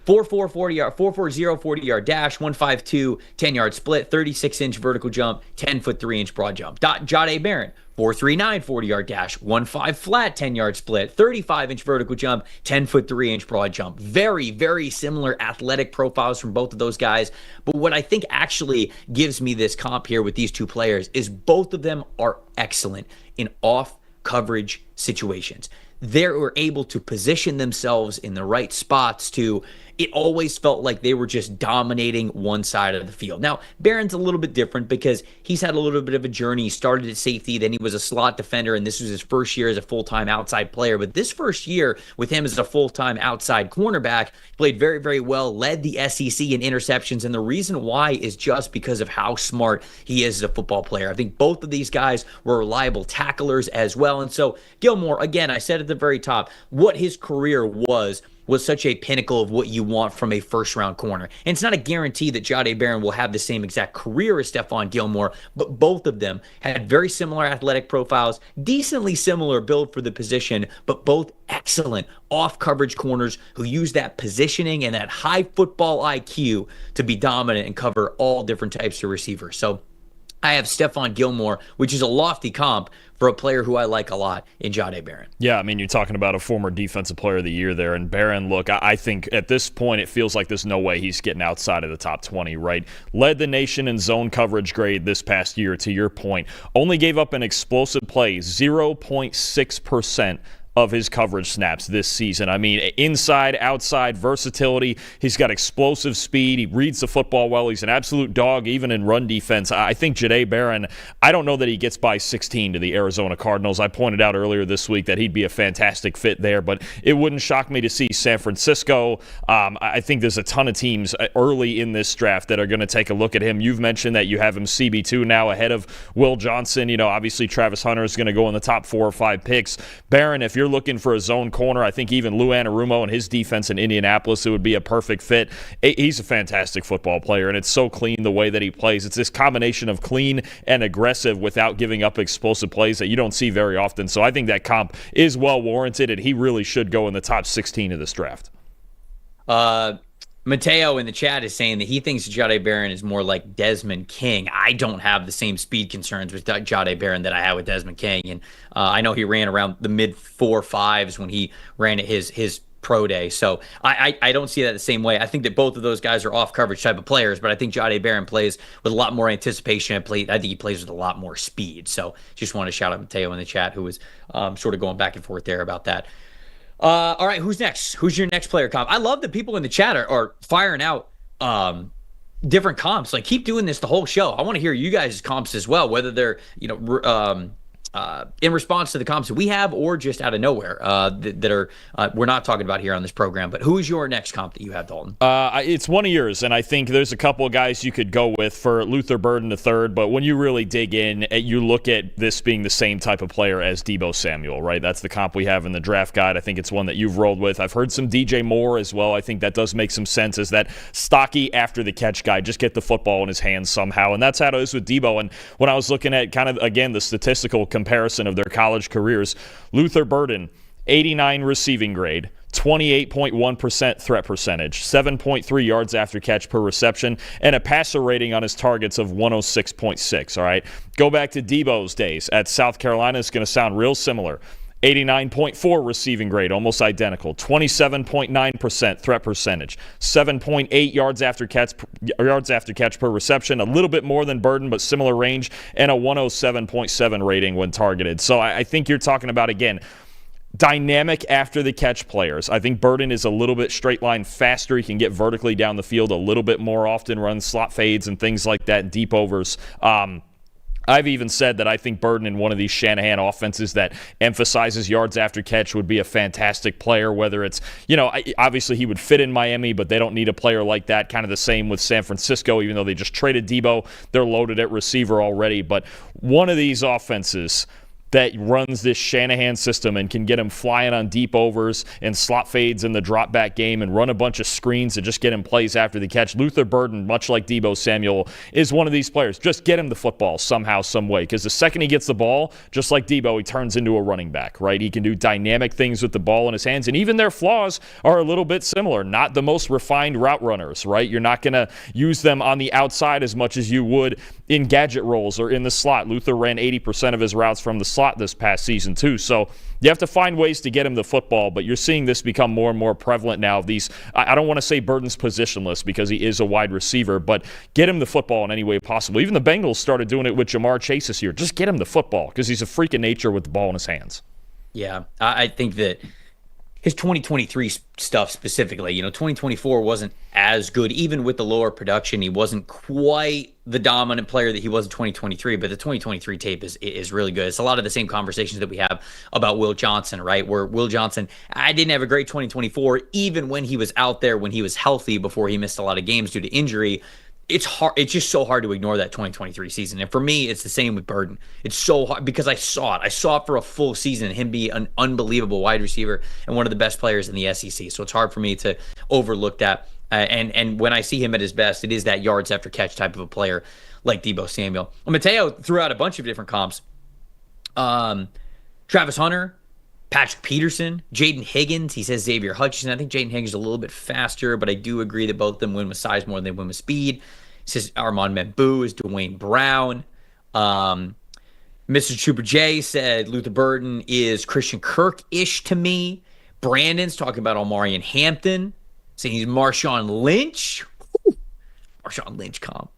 4.4 40-yard, 4.40 40-yard dash, 1.52 10-yard split, 36-inch vertical jump, 10-foot 3-inch broad jump. Jahdae Barron, 4.39 40-yard dash, 1.5 flat 10-yard split, 35-inch vertical jump, 10-foot 3-inch broad jump. Very, very similar athletic profiles from both of those guys. But what I think actually gives me this comp here with these two players is both of them are excellent in off coverage situations. They were able to position themselves in the right spots to, it always felt like they were just dominating one side of the field. Now, Barron's a little bit different because he's had a little bit of a journey. He started at safety, then he was a slot defender, and this was his first year as a full-time outside player. But this first year with him as a full-time outside cornerback, played very, very well, led the SEC in interceptions, and the reason why is just because of how smart he is as a football player. I think both of these guys were reliable tacklers as well. And so Gilmore, again, I said at the very top, what his career was such a pinnacle of what you want from a first-round corner. And it's not a guarantee that Jahdae Barron will have the same exact career as Stephon Gilmore, but both of them had very similar athletic profiles, decently similar build for the position, but both excellent off-coverage corners who use that positioning and that high football IQ to be dominant and cover all different types of receivers. So I have Stephon Gilmore, which is a lofty comp for a player who I like a lot in Jahdae Barron. Yeah, I mean, you're talking about a former defensive player of the year there. And Barron, look, I think at this point it feels like there's no way he's getting outside of the top 20, right? Led the nation in zone coverage grade this past year, to your point. Only gave up an explosive play, 0.6% of his coverage snaps this season. I mean, inside, outside, versatility. He's got explosive speed. He reads the football well. He's an absolute dog, even in run defense. I think Jahdae Barron, I don't know that he gets by 16 to the Arizona Cardinals. I pointed out earlier this week that he'd be a fantastic fit there, but it wouldn't shock me to see San Francisco. I think there's a ton of teams early in this draft that are going to take a look at him. You've mentioned that you have him CB2 now ahead of Will Johnson. You know, obviously Travis Hunter is going to go in the top 4 or 5 picks. Barron, if you're looking for a zone corner, I think even Lou Anarumo and his defense in Indianapolis, it would be a perfect fit. He's a fantastic football player, and it's so clean the way that he plays. It's this combination of clean and aggressive without giving up explosive plays that you don't see very often. So I think that comp is well warranted, and he really should go in the top 16 of this draft. Mateo in the chat is saying that he thinks Jahdae Barron is more like Desmond King. I don't have the same speed concerns with Jahdae Barron that I had with Desmond King. And I know he ran around the mid 4.5s when he ran at his pro day. So I don't see that the same way. I think that both of those guys are off coverage type of players, but I think Jahdae Barron plays with a lot more anticipation. I think he plays with a lot more speed. So just want to shout out Mateo in the chat who was sort of going back and forth there about that. All right, who's next? Who's your next player comp? I love that people in the chat are firing out different comps. Like, keep doing this the whole show. I want to hear you guys' comps as well, whether they're in response to the comps that we have or just out of nowhere that are we're not talking about here on this program. But who is your next comp that you have, Dalton? It's one of yours, and I think there's a couple of guys you could go with for Luther Burden III, but when you really dig in, you look at this being the same type of player as Deebo Samuel, right? That's the comp we have in the draft guide. I think it's one that you've rolled with. I've heard some DJ Moore as well. I think that does make some sense as that stocky after-the-catch guy. Just get the football in his hands somehow, and that's how it is with Deebo. And when I was looking at kind of, again, the statistical comparison of their college careers, Luther Burden, 89 receiving grade, 28.1% threat percentage, 7.3 yards after catch per reception, and a passer rating on his targets of 106.6, all right? Go back to Deebo's days at South Carolina. It's going to sound real similar. 89.4 receiving grade, almost identical. 27.9% threat percentage. 7.8 yards after catch per reception. A little bit more than Burden, but similar range. And a 107.7 rating when targeted. So I think you're talking about, again, dynamic after the catch players. I think Burden is a little bit straight line faster. He can get vertically down the field a little bit more often, run slot fades and things like that, deep overs. I've even said that I think Burden in one of these Shanahan offenses that emphasizes yards after catch would be a fantastic player, whether it's, obviously he would fit in Miami, but they don't need a player like that. Kind of the same with San Francisco, even though they just traded Deebo. They're loaded at receiver already. But one of these offenses that runs this Shanahan system and can get him flying on deep overs and slot fades in the drop back game and run a bunch of screens to just get him plays after the catch. Luther Burden, much like Deebo Samuel, is one of these players. Just get him the football somehow, some way, because the second he gets the ball, just like Deebo, he turns into a running back, right? He can do dynamic things with the ball in his hands, and even their flaws are a little bit similar. Not the most refined route runners, right? You're not going to use them on the outside as much as you would in gadget roles or in the slot. Luther ran 80% of his routes from the slot this past season too. So you have to find ways to get him the football, but you're seeing this become more and more prevalent now. These, I don't want to say Burton's positionless because he is a wide receiver, but get him the football in any way possible. Even the Bengals started doing it with Jamar Chase this year. Just get him the football because he's a freak of nature with the ball in his hands. Yeah, I think that his 2023 stuff specifically, 2024 wasn't as good. Even with the lower production, he wasn't quite the dominant player that he was in 2023, but the 2023 tape is really good. It's a lot of the same conversations that we have about Will Johnson, right? Where Will Johnson, I didn't have a great 2024, even when he was out there, when he was healthy before he missed a lot of games due to injury. It's hard. It's just so hard to ignore that 2023 season. And for me, it's the same with Burden. It's so hard because I saw it. I saw it for a full season, him be an unbelievable wide receiver and one of the best players in the SEC. So it's hard for me to overlook that. And when I see him at his best, it is that yards after catch type of a player like Deebo Samuel. Mateo threw out a bunch of different comps. Travis Hunter, Patrick Peterson, Jaden Higgins. He says Xavier Hutchinson. I think Jaden Higgins is a little bit faster, but I do agree that both of them win with size more than they win with speed. He says Armand Membu is Dwayne Brown. Mr. Trooper J said Luther Burden is Christian Kirk-ish to me. Brandon's talking about Omarion Hampton, saying he's Marshawn Lynch. Woo. Marshawn Lynch comp.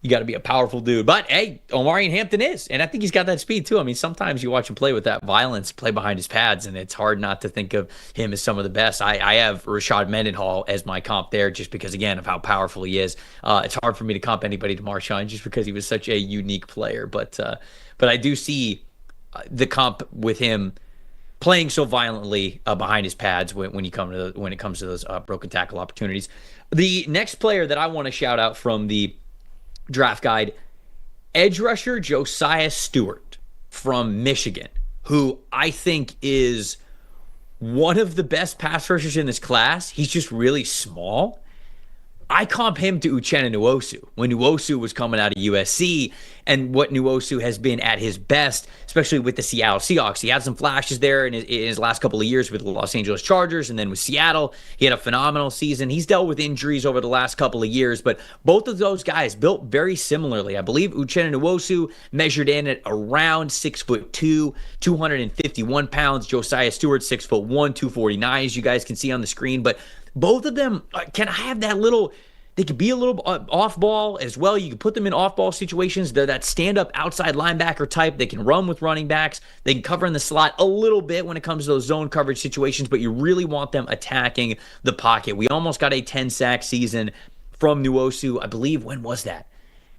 You got to be a powerful dude. But, hey, Omarion Hampton is. And I think he's got that speed, too. I mean, sometimes you watch him play with that violence, play behind his pads, and it's hard not to think of him as some of the best. I have Rashad Mendenhall as my comp there just because, again, of how powerful he is. It's hard for me to comp anybody to Marshawn just because he was such a unique player. But I do see the comp with him playing so violently behind his pads when it comes to those broken tackle opportunities. The next player that I want to shout out from the draft guide, edge rusher Josiah Stewart from Michigan, who I think is one of the best pass rushers in this class. He's just really small. I comp him to Uchenna Nwosu when Nwosu was coming out of USC and what Nwosu has been at his best, especially with the Seattle Seahawks. He had some flashes there in his last couple of years with the Los Angeles Chargers, and then with Seattle, he had a phenomenal season. He's dealt with injuries over the last couple of years, but both of those guys built very similarly. I believe Uchenna Nwosu measured in at around 6'2", 251 pounds. Josiah Stewart, 6'1", 249, as you guys can see on the screen, but both of them can have that little, they could be a little off ball as well. You can put them in off ball situations. They're that stand up outside linebacker type. They can run with running backs. They can cover in the slot a little bit when it comes to those zone coverage situations, but you really want them attacking the pocket. We almost got a 10 sack season from Nwosu. I believe, when was that?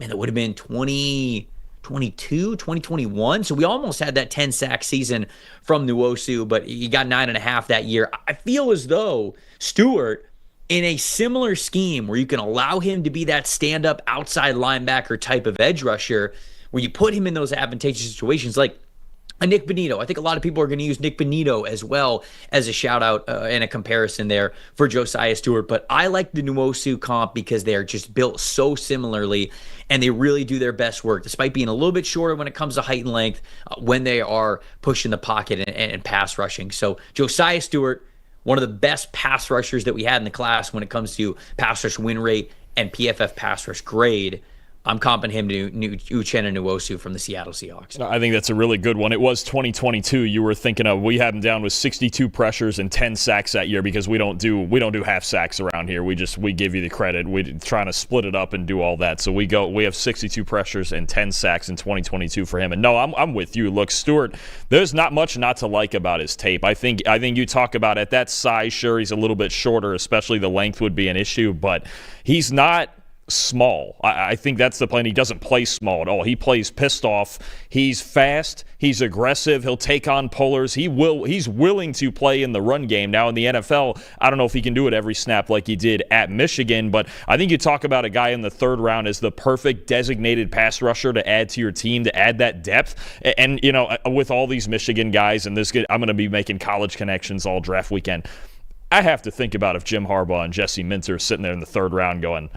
Man, that would have been 2022, 2021. So we almost had that 10 sack season from Nwosu, but he got 9.5 that year. I feel as though Stewart, in a similar scheme where you can allow him to be that stand-up outside linebacker type of edge rusher, where you put him in those advantageous situations like a Nick Bonito. I think a lot of people are going to use Nick Bonito as well as a shout-out and a comparison there for Josiah Stewart. But I like the Nwosu comp because they're just built so similarly, and they really do their best work, despite being a little bit shorter when it comes to height and length, when they are pushing the pocket and pass rushing. So Josiah Stewart, one of the best pass rushers that we had in the class when it comes to pass rush win rate and PFF pass rush grade. I'm comping him to Uchenna Nwosu from the Seattle Seahawks. I think that's a really good one. It was 2022. You were thinking of, we had him down with 62 pressures and 10 sacks that year because we don't do half sacks around here. We give you the credit. We're trying to split it up and do all that. So we have 62 pressures and 10 sacks in 2022 for him. And no, I'm with you. Look, Stewart, there's not much not to like about his tape. I think you talk about at that size, sure, he's a little bit shorter, especially the length would be an issue, but he's not small. I think that's the plan. He doesn't play small at all. He plays pissed off. He's fast. He's aggressive. He'll take on pullers. He's willing to play in the run game. Now in the NFL, I don't know if he can do it every snap like he did at Michigan, but I think you talk about a guy in the third round as the perfect designated pass rusher to add to your team, to add that depth. And, with all these Michigan guys, and I'm going to be making college connections all draft weekend, I have to think about if Jim Harbaugh and Jesse Minter are sitting there in the third round going,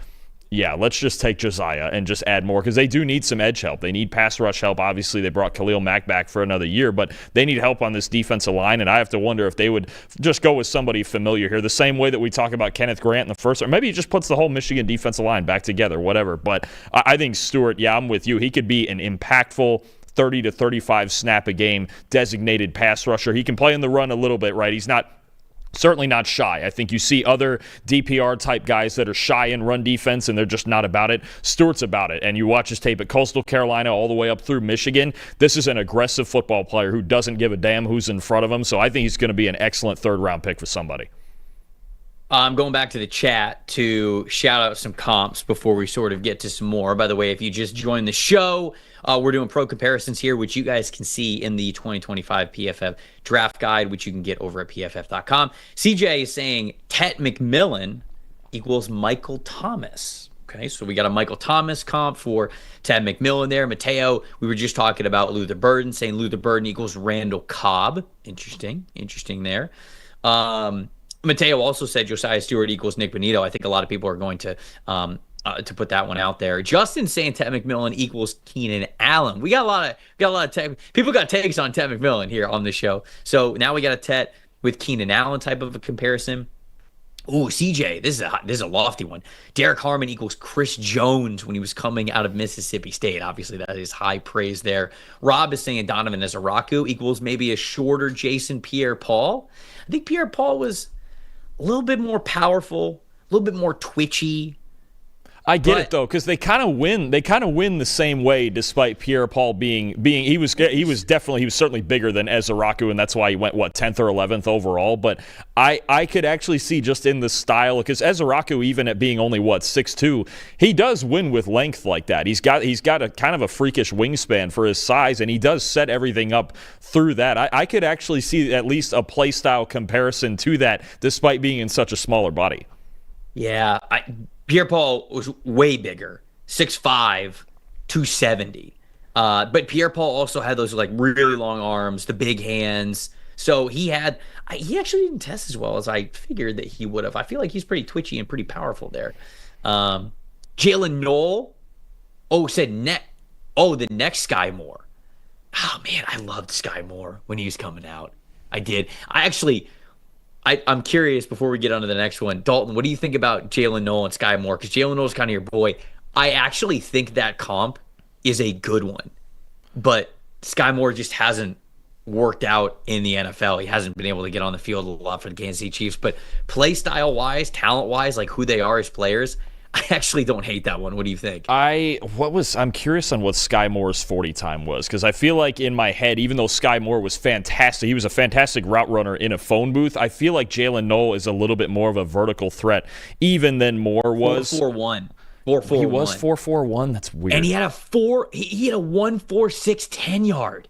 yeah, let's just take Josiah and just add more, because they do need some edge help. They need pass rush help. Obviously, they brought Khalil Mack back for another year, but they need help on this defensive line, and I have to wonder if they would just go with somebody familiar here, the same way that we talk about Kenneth Grant in the first, or maybe he just puts the whole Michigan defensive line back together, whatever. But I think Stewart, yeah, I'm with you. He could be an impactful 30 to 35 snap a game designated pass rusher. He can play in the run a little bit, right? He's certainly not shy. I think you see other DPR-type guys that are shy in run defense, and they're just not about it. Stewart's about it, and you watch his tape at Coastal Carolina all the way up through Michigan. This is an aggressive football player who doesn't give a damn who's in front of him, so I think he's going to be an excellent third-round pick for somebody. I'm going back to the chat to shout out some comps before we sort of get to some more. By the way, if you just joined the show, we're doing pro comparisons here, which you guys can see in the 2025 PFF Draft Guide, which you can get over at PFF.com. CJ is saying Tet McMillan equals Michael Thomas. Okay, so we got a Michael Thomas comp for Ted McMillan there. Mateo, we were just talking about Luther Burden, saying Luther Burden equals Randall Cobb. Interesting there. Mateo also said Josiah Stewart equals Nick Bonito. I think a lot of people are going to put that one out there. Justin saying Ted McMillan equals Keenan Allen. We got a lot of people got takes on Ted McMillan here on the show. So now we got a Ted with Keenan Allen type of a comparison. Ooh, CJ, this is a lofty one. Derek Harmon equals Chris Jones when he was coming out of Mississippi State. Obviously, that is high praise there. Rob is saying Donovan Ezaraku equals maybe a shorter Jason Pierre-Paul. I think Pierre-Paul was a little bit more powerful, a little bit more twitchy. I get it though, because they kind of win. They kind of win the same way, despite Pierre-Paul being he was certainly bigger than Ezaraku, and that's why he went 10th or 11th overall. But I could actually see just in the style, because Ezaraku, even at being only 6'2", he does win with length like that. He's got a kind of a freakish wingspan for his size, and he does set everything up through that. I could actually see at least a play style comparison to that, despite being in such a smaller body. Yeah, Pierre-Paul was way bigger, 6'5", 270. But Pierre-Paul also had those really long arms, the big hands. So he actually didn't test as well as I figured that he would have. I feel like he's pretty twitchy and pretty powerful there. Jalen Knoll, said the next Sky Moore. Oh man, I loved Sky Moore when he was coming out. I did. I'm curious before we get on to the next one. Dalton, what do you think about Jalen Knoll and Sky Moore? Because Jalen Knoll is kind of your boy. I actually think that comp is a good one. But Sky Moore just hasn't worked out in the NFL. He hasn't been able to get on the field a lot for the Kansas City Chiefs. But play style-wise, talent-wise, who they are as players, I actually don't hate that one. What do you think? I'm curious on what Sky Moore's 40 time was, because I feel like in my head, even though Sky Moore was fantastic, he was a fantastic route runner in a phone booth, I feel like Jalen Knoll is a little bit more of a vertical threat even than Moore was. 4.41. 4.41. He was 4.41. That's weird. And he had a 1.46 10 yard.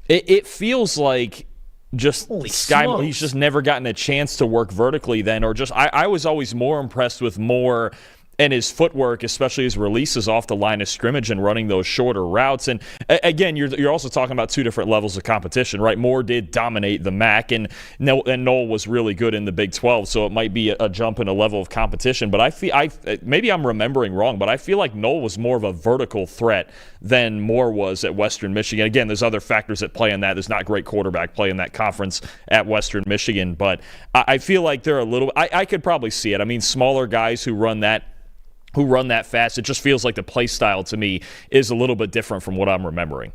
It feels like just Holy Sky smokes. He's just never gotten a chance to work vertically then, or just I was always more impressed with Moore and his footwork, especially his releases off the line of scrimmage and running those shorter routes. And again, you're also talking about two different levels of competition, right? Moore did dominate the MAC, and Knoll was really good in the Big 12, so it might be a jump in a level of competition. But maybe I'm remembering wrong, but I feel like Knoll was more of a vertical threat than Moore was at Western Michigan. Again, there's other factors at play in that. There's not great quarterback play in that conference at Western Michigan, but I feel like they're a little. I could probably see it. I mean, smaller guys who run that fast, it just feels like the play style to me is a little bit different from what I'm remembering.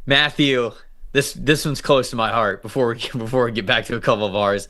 Matthew, this one's close to my heart before we get back to a couple of ours.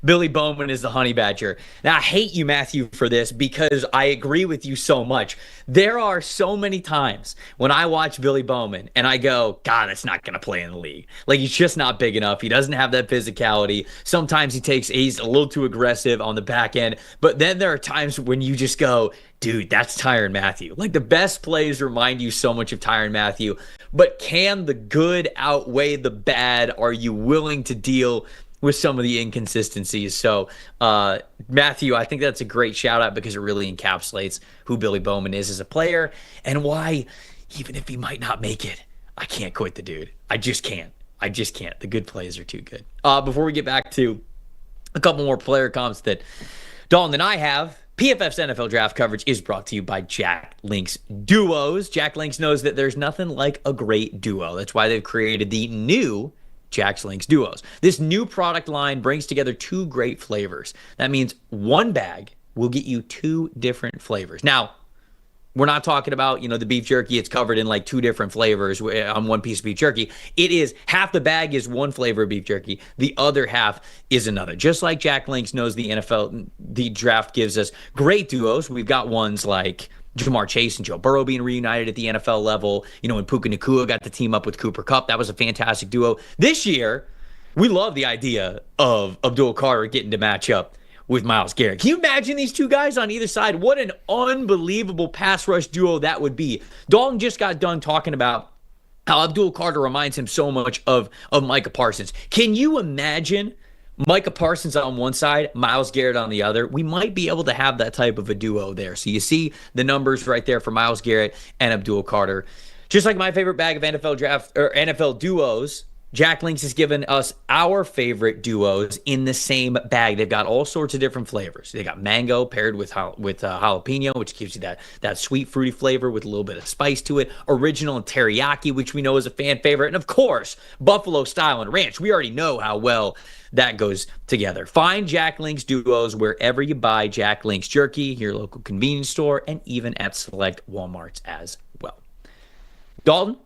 Billy Bowman is the honey badger. Now, I hate you, Matthew, for this because I agree with you so much. There are so many times when I watch Billy Bowman and I go, God, that's not going to play in the league. Like, he's just not big enough. He doesn't have that physicality. Sometimes he's a little too aggressive on the back end. But then there are times when you just go, dude, that's Tyrann Mathieu. Like, the best plays remind you so much of Tyrann Mathieu. But can the good outweigh the bad? Are you willing to deal with some of the inconsistencies? So, Matthew, I think that's a great shout out because it really encapsulates who Billy Bowman is as a player and why, even if he might not make it, I can't quit the dude. I just can't. The good plays are too good. Before we get back to a couple more player comps that Dalton and I have, PFF's NFL Draft coverage is brought to you by Jack Link's Duos. Jack Link's knows that there's nothing like a great duo. That's why they've created the new Jack Link's Duos. This new product line brings together two great flavors. That means one bag will get you two different flavors. Now, we're not talking about, the beef jerky. It's covered in like two different flavors on one piece of beef jerky. It is half the bag is one flavor of beef jerky. The other half is another. Just like Jack Link's knows the draft gives us great duos. We've got ones like Jamar Chase and Joe Burrow being reunited at the NFL level. When Puka Nacua got to team up with Cooper Kupp, that was a fantastic duo. This year, we love the idea of Abdul Carter getting to match up with Myles Garrett. Can you imagine these two guys on either side? What an unbelievable pass rush duo that would be. Dalton just got done talking about how Abdul Carter reminds him so much of Micah Parsons. Can you imagine Micah Parsons on one side, Myles Garrett on the other? We might be able to have that type of a duo there. So you see the numbers right there for Myles Garrett and Abdul Carter. Just like my favorite bag of NFL duos, Jack Links has given us our favorite duos in the same bag. They've got all sorts of different flavors. They got mango paired with jalapeno, which gives you that sweet, fruity flavor with a little bit of spice to it. Original and teriyaki, which we know is a fan favorite. And, of course, buffalo style and ranch. We already know how well that goes together. Find Jack Link's Duos wherever you buy Jack Link's jerky, your local convenience store, and even at select Walmarts as well. Dalton,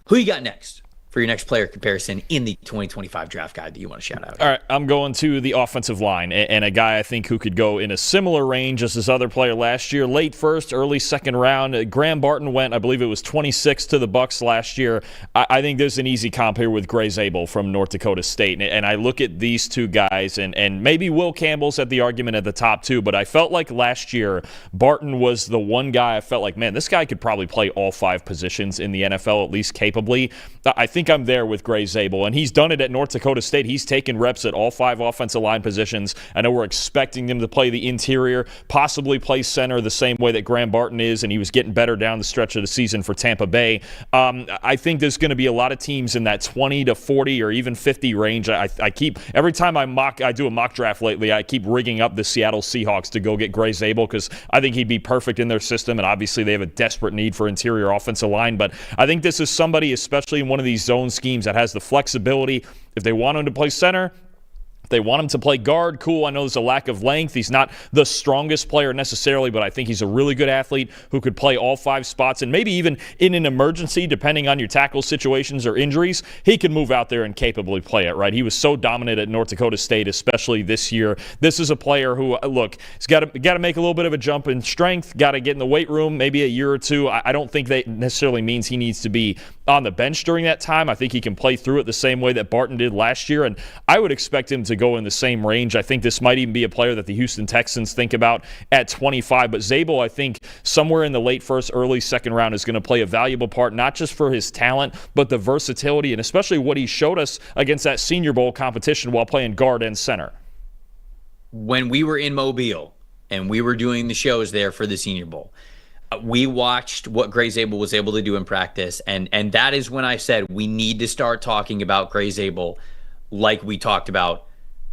who you got next for your next player comparison in the 2025 draft guide that you want to shout out? All right, I'm going to the offensive line, and a guy I think who could go in a similar range as this other player last year. Late first, early second round. Graham Barton went, I believe it was 26 to the Bucs last year. I think there's an easy comp here with Gray Zabel from North Dakota State. And I look at these two guys, and maybe Will Campbell's at the argument at the top too, but I felt like last year Barton was the one guy I felt like, man, this guy could probably play all five positions in the NFL, at least capably. I think I'm there with Gray Zabel, and he's done it at North Dakota State. He's taken reps at all five offensive line positions. I know we're expecting him to play the interior, possibly play center the same way that Graham Barton is, and he was getting better down the stretch of the season for Tampa Bay. I think there's going to be a lot of teams in that 20 to 40 or even 50 range. I keep, every time I do a mock draft lately, I keep rigging up the Seattle Seahawks to go get Gray Zabel because I think he'd be perfect in their system, and obviously they have a desperate need for interior offensive line. But I think this is somebody, especially in one of these zone schemes, that has the flexibility. If they want him to play center, they want him to play guard, cool. I know there's a lack of length. He's not the strongest player necessarily, but I think he's a really good athlete who could play all five spots, and maybe even in an emergency, depending on your tackle situations or injuries, he can move out there and capably play it, right? He was so dominant at North Dakota State, especially this year. This is a player who, look, he's got to make a little bit of a jump in strength, got to get in the weight room, maybe a year or two. I don't think that necessarily means he needs to be on the bench during that time. I think he can play through it the same way that Barton did last year, and I would expect him to go in the same range. I think this might even be a player that the Houston Texans think about at 25. But Zabel, I think somewhere in the late first, early second round is going to play a valuable part, not just for his talent, but the versatility and especially what he showed us against that Senior Bowl competition while playing guard and center. When we were in Mobile and we were doing the shows there for the Senior Bowl, we watched what Gray Zabel was able to do in practice, and that is when I said we need to start talking about Gray Zabel like we talked about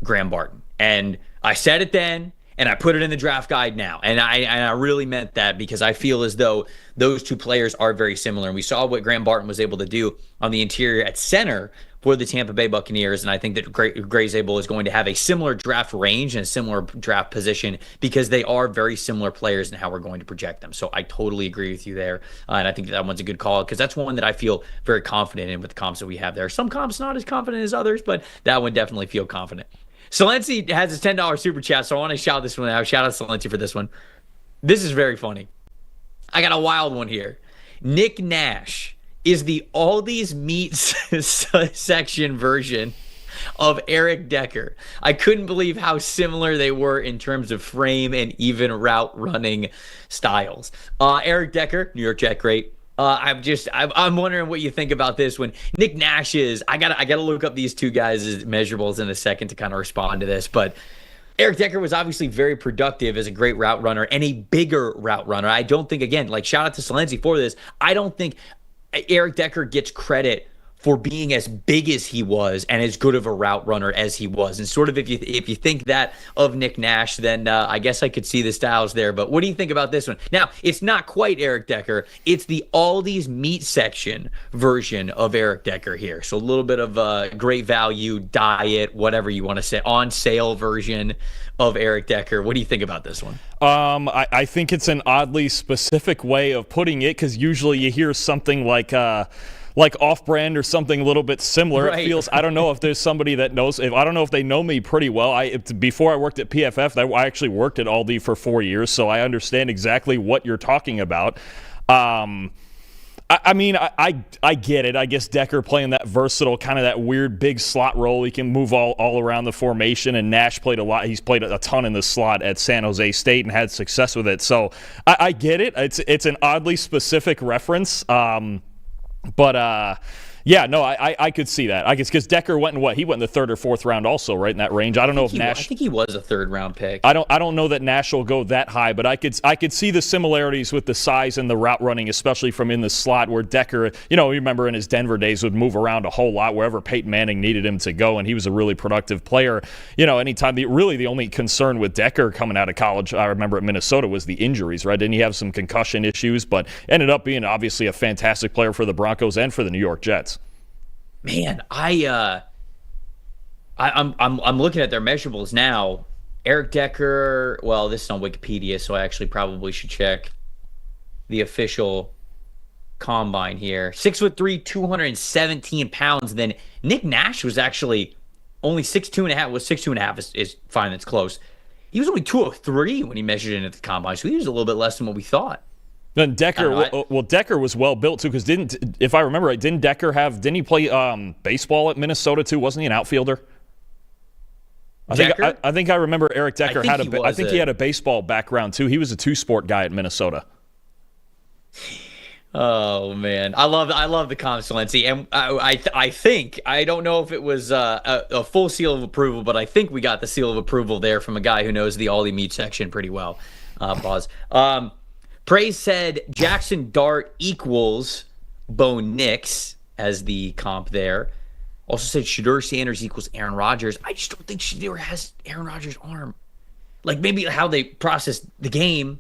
Graham Barton. And I said it then, and I put it in the draft guide now. And I really meant that because I feel as though those two players are very similar. And we saw what Graham Barton was able to do on the interior at center for the Tampa Bay Buccaneers, and I think that Gray Zabel is going to have a similar draft range and a similar draft position because they are very similar players in how we're going to project them. So I totally agree with you there, and I think that one's a good call because that's one that I feel very confident in with the comps that we have there. Some comps not as confident as others, but that one definitely feel confident. Salensi has his $10 super chat, so I want to shout this one out. Shout out Salensi for this one. This is very funny. I got a wild one here. Nick Nash is the all these meats section version of Eric Decker. I couldn't believe how similar they were in terms of frame and even route running styles. Eric Decker, New York Jet great. I'm wondering what you think about this when Nick Nash is. I gotta look up these two guys' measurables in a second to kind of respond to this, but Eric Decker was obviously very productive as a great route runner and a bigger route runner. I don't think, again, like shout out to Salensi for this. I don't think Eric Decker gets credit for being as big as he was and as good of a route runner as he was. And sort of if you think that of Nick Nash, then I guess I could see the styles there. But what do you think about this one? Now, it's not quite Eric Decker. It's the all these meat section version of Eric Decker here. So a little bit of a great value, diet, whatever you want to say, on sale version of Eric Decker. What do you think about this one? I think it's an oddly specific way of putting it because usually you hear something like off-brand or something a little bit similar. Right. It feels, I don't know if there's somebody that knows, I don't know if they know me pretty well. Before I worked at PFF, I actually worked at Aldi for 4 years, so I understand exactly what you're talking about. I get it. I guess Decker playing that versatile, kind of that weird big slot role. He can move all around the formation, and Nash played a lot. He's played a ton in the slot at San Jose State and had success with it. So I get it. It's an oddly specific reference. I could see that. I guess because Decker went in what? He went in the third or fourth round also, right in that range. I don't know if Nash. I think he was a third round pick. I don't know that Nash will go that high, but I could see the similarities with the size and the route running, especially from in the slot where Decker, you remember in his Denver days would move around a whole lot wherever Peyton Manning needed him to go, and he was a really productive player. Anytime the only concern with Decker coming out of college, I remember at Minnesota, was the injuries, right? Didn't he have some concussion issues, but ended up being obviously a fantastic player for the Broncos and for the New York Jets. Man, I'm looking at their measurables now. Eric Decker, well, this is on Wikipedia, so I actually probably should check the official combine here. 6'3", 217 pounds. Then Nick Nash was actually only 6'2.5". Was 6'2.5 is fine. It's close. He was only 203 when he measured in at the combine, so he was a little bit less than what we thought. Then Decker, Decker was well built too, because if I remember right, didn't he play baseball at Minnesota too? Wasn't he an outfielder? I think I remember Eric Decker he had a baseball background too. He was a two-sport guy at Minnesota. Oh man, I love the comments, Salensi, and I think, I don't know if it was a full seal of approval, but I think we got the seal of approval there from a guy who knows the Aldi meat section pretty well. Pause. Praise said Jackson Dart equals Bo Nix as the comp there. Also said Shedeur Sanders equals Aaron Rodgers. I just don't think Shedeur has Aaron Rodgers' arm. Like maybe how they process the game.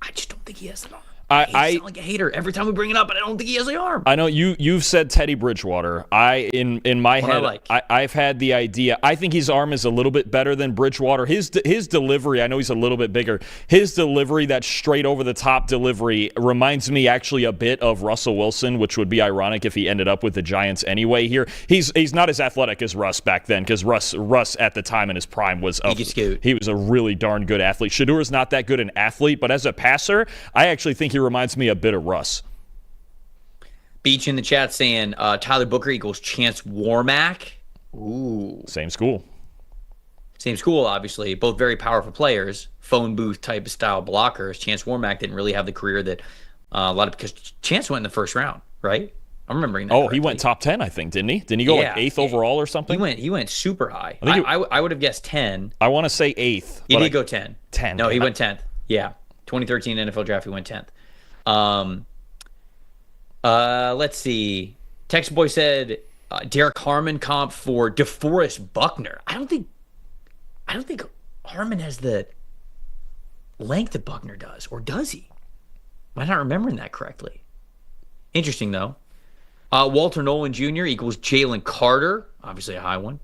I just don't think he has an arm. I sound like a hater every time we bring it up, but I don't think he has the arm. I know you've said Teddy Bridgewater. In my head, I've had the idea. I think his arm is a little bit better than Bridgewater. His delivery, I know he's a little bit bigger. His delivery, that straight over the top delivery, reminds me actually a bit of Russell Wilson, which would be ironic if he ended up with the Giants anyway. Here, he's not as athletic as Russ back then, because Russ at the time in his prime was he was a really darn good athlete. Shedeur is not that good an athlete, but as a passer, I actually think he reminds me a bit of Russ. Beach in the chat saying Tyler Booker equals Chance Warmack. Ooh. Same school, obviously. Both very powerful players, phone booth type of style blockers. Chance Warmack didn't really have the career that because Chance went in the first round, right? I'm remembering that. Oh, correctly. He went top 10, I think, didn't he? Didn't he go like 8th overall or something? He went super high. I would have guessed 10. I want to say 8th. He did go 10. 10. No, he went 10th. Yeah. 2013 NFL Draft, he went 10th. Let's see. Text Boy said Derek Harmon comp for DeForest Buckner. I don't think Harmon has the length that Buckner does, or does he? Am I not remembering that correctly? Interesting though. Walter Nolan Jr. equals Jalen Carter, obviously a high one.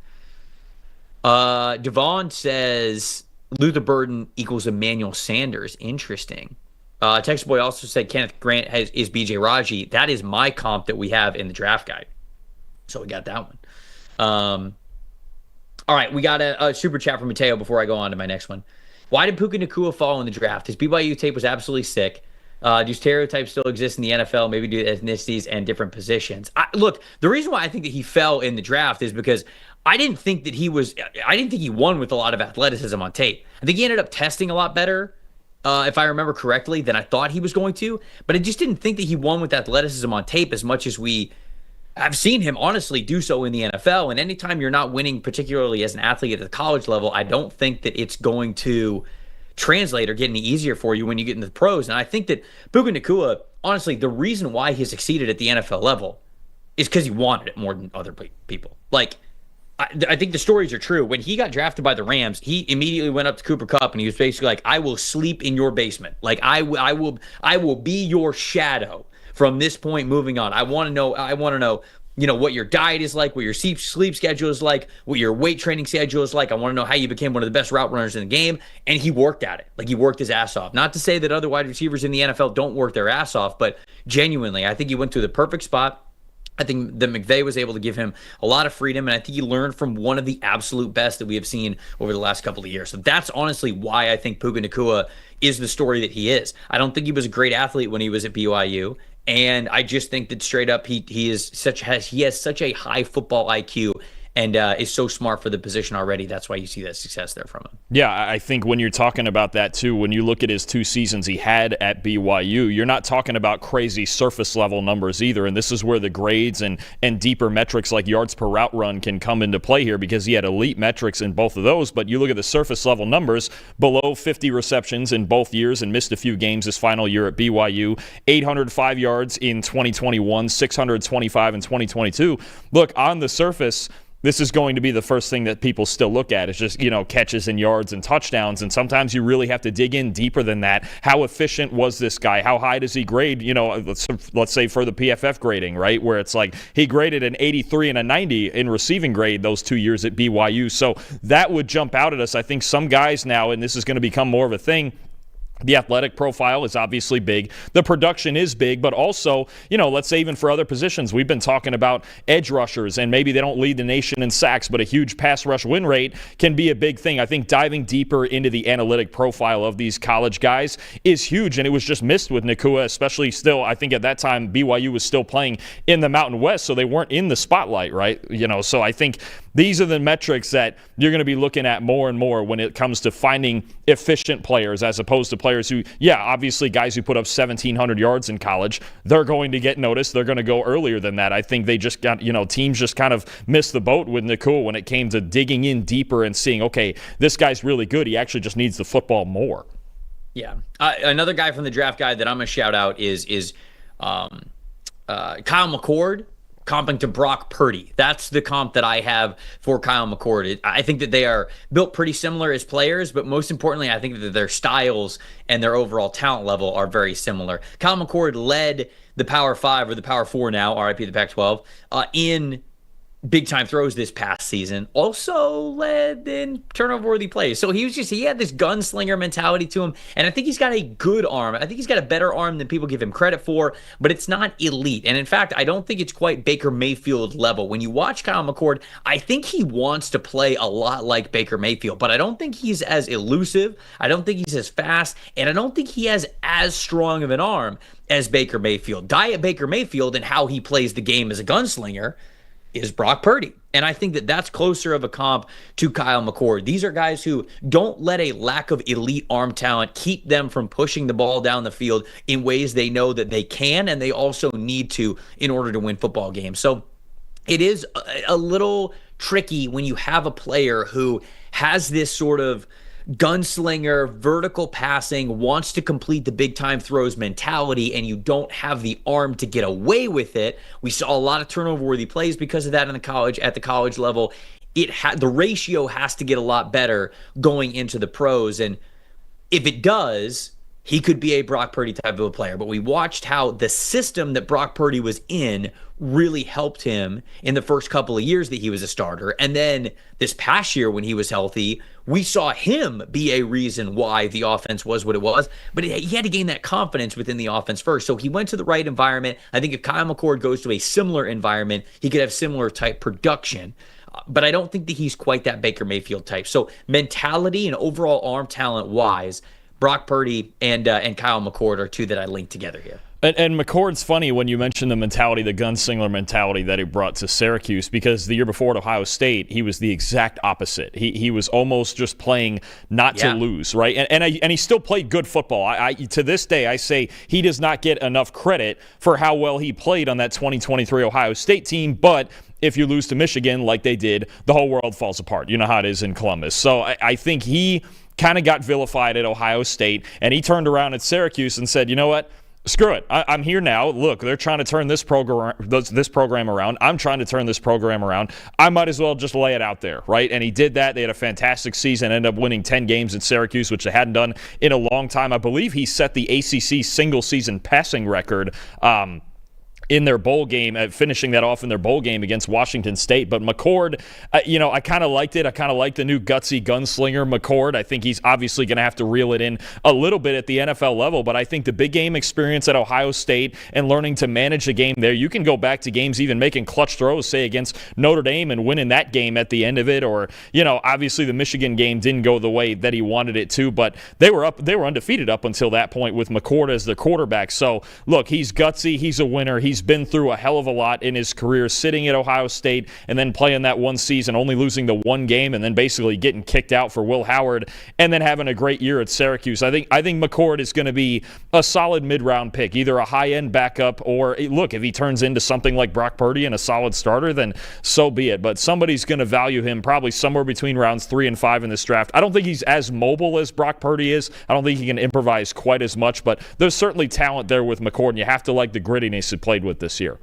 Devon says Luther Burden equals Emmanuel Sanders. Interesting. Text Boy also said Kenneth Grant is BJ Raji. That is my comp that we have in the draft guide. So we got that one. All right, we got a super chat from Mateo before I go on to my next one. Why did Puka Nacua fall in the draft? His BYU tape was absolutely sick. Do stereotypes still exist in the NFL, maybe due to ethnicities and different positions? Look, the reason why I think that he fell in the draft is because I didn't think he won with a lot of athleticism on tape. I think he ended up testing a lot better, if I remember correctly, than I thought he was going to. But I just didn't think that he won with athleticism on tape as much as I've seen him honestly do so in the NFL. And anytime you're not winning, particularly as an athlete at the college level, I don't think that it's going to translate or get any easier for you when you get into the pros. And I think that Puka Nacua, honestly, the reason why he succeeded at the NFL level is because he wanted it more than other people. Like, I think the stories are true. When he got drafted by the Rams, he immediately went up to Cooper Kupp and he was basically like, "I will sleep in your basement. Like, I will be your shadow from this point moving on. I want to know, what your diet is like, what your sleep schedule is like, what your weight training schedule is like. I want to know how you became one of the best route runners in the game." And he worked at it. Like, he worked his ass off. Not to say that other wide receivers in the NFL don't work their ass off, but genuinely, I think he went to the perfect spot. I think that McVay was able to give him a lot of freedom, and I think he learned from one of the absolute best that we have seen over the last couple of years. So that's honestly why I think Puka Nacua is the story that he is. I don't think he was a great athlete when he was at BYU, and I just think that straight up he has such a high football IQ and is so smart for the position already. That's why you see that success there from him. Yeah, I think when you're talking about that too, when you look at his 2 seasons he had at BYU, you're not talking about crazy surface level numbers either. And this is where the grades and deeper metrics like yards per route run can come into play here, because he had elite metrics in both of those. But you look at the surface level numbers, below 50 receptions in both years and missed a few games his final year at BYU, 805 yards in 2021, 625 in 2022. Look, on the surface, this is going to be the first thing that people still look at. It's just, catches and yards and touchdowns. And sometimes you really have to dig in deeper than that. How efficient was this guy? How high does he grade? Let's say for the PFF grading, right? Where it's like he graded an 83 and a 90 in receiving grade those 2 years at BYU. So that would jump out at us. I think some guys now, and this is going to become more of a thing, the athletic profile is obviously big. The production is big, but also, let's say even for other positions, we've been talking about edge rushers, and maybe they don't lead the nation in sacks, but a huge pass rush win rate can be a big thing. I think diving deeper into the analytic profile of these college guys is huge, and it was just missed with Nacua, especially still, I think at that time, BYU was still playing in the Mountain West, so they weren't in the spotlight, right? So I think these are the metrics that you're going to be looking at more and more when it comes to finding efficient players, as opposed to players who, obviously guys who put up 1,700 yards in college, they're going to get noticed. They're going to go earlier than that. I think they just got, teams just kind of missed the boat with Nacua when it came to digging in deeper and seeing, okay, this guy's really good. He actually just needs the football more. Yeah. Another guy from the draft guide that I'm going to shout out is Kyle McCord comping to Brock Purdy. That's the comp that I have for Kyle McCord. I think that they are built pretty similar as players, but most importantly, I think that their styles and their overall talent level are very similar. Kyle McCord led the Power 5 or the Power 4 now, RIP the Pac-12, in big-time throws this past season. Also led in turnover-worthy plays. So he had this gunslinger mentality to him, and I think he's got a good arm. I think he's got a better arm than people give him credit for, but it's not elite. And in fact, I don't think it's quite Baker Mayfield level. When you watch Kyle McCord, I think he wants to play a lot like Baker Mayfield, but I don't think he's as elusive. I don't think he's as fast, and I don't think he has as strong of an arm as Baker Mayfield. Diet Baker Mayfield and how he plays the game as a gunslinger is Brock Purdy. And I think that that's closer of a comp to Kyle McCord. These are guys who don't let a lack of elite arm talent keep them from pushing the ball down the field in ways they know that they can and they also need to in order to win football games. So it is a little tricky when you have a player who has this sort of gunslinger, vertical passing, wants to complete the big time throws mentality, and you don't have the arm to get away with it. We saw a lot of turnover worthy plays because of that at the college level. The ratio has to get a lot better going into the pros, and if it does, he could be a Brock Purdy type of a player. But we watched how the system that Brock Purdy was in really helped him in the first couple of years that he was a starter. And then this past year when he was healthy, we saw him be a reason why the offense was what it was. But he had to gain that confidence within the offense first. So he went to the right environment. I think if Kyle McCord goes to a similar environment, he could have similar type production. but I don't think that he's quite that Baker Mayfield type. So mentality and overall arm talent wise, Brock Purdy and Kyle McCord are two that I link together here. And McCord's funny when you mention the mentality, the gunslinger mentality that he brought to Syracuse, because the year before at Ohio State, he was the exact opposite. He was almost just playing not to lose, right? And he still played good football. I to this day, I say he does not get enough credit for how well he played on that 2023 Ohio State team, but if you lose to Michigan like they did, the whole world falls apart. You know how it is in Columbus. So I think he kind of got vilified at Ohio State, and he turned around at Syracuse and said, you know what? Screw it. I'm here now. Look, they're trying to turn this program around. I'm trying to turn this program around. I might as well just lay it out there, right? And he did that. They had a fantastic season, ended up winning 10 games at Syracuse, which they hadn't done in a long time. I believe he set the ACC single-season passing record in their bowl game, finishing that off in their bowl game against Washington State. But McCord, I kind of liked it. I kind of like the new gutsy gunslinger McCord. I think he's obviously going to have to reel it in a little bit at the NFL level, but I think the big game experience at Ohio State and learning to manage the game there, you can go back to games even making clutch throws, say, against Notre Dame and winning that game at the end of it, or, obviously the Michigan game didn't go the way that he wanted it to, but they were undefeated up until that point with McCord as their quarterback. So, look, he's gutsy. He's a winner. He's been through a hell of a lot in his career, sitting at Ohio State and then playing that one season, only losing the one game and then basically getting kicked out for Will Howard and then having a great year at Syracuse. I think McCord is going to be a solid mid-round pick, either a high-end backup or, look, if he turns into something like Brock Purdy and a solid starter, then so be it. But somebody's going to value him probably somewhere between rounds 3 and 5 in this draft. I don't think he's as mobile as Brock Purdy is. I don't think he can improvise quite as much, but there's certainly talent there with McCord, and you have to like the grittiness he played with this year.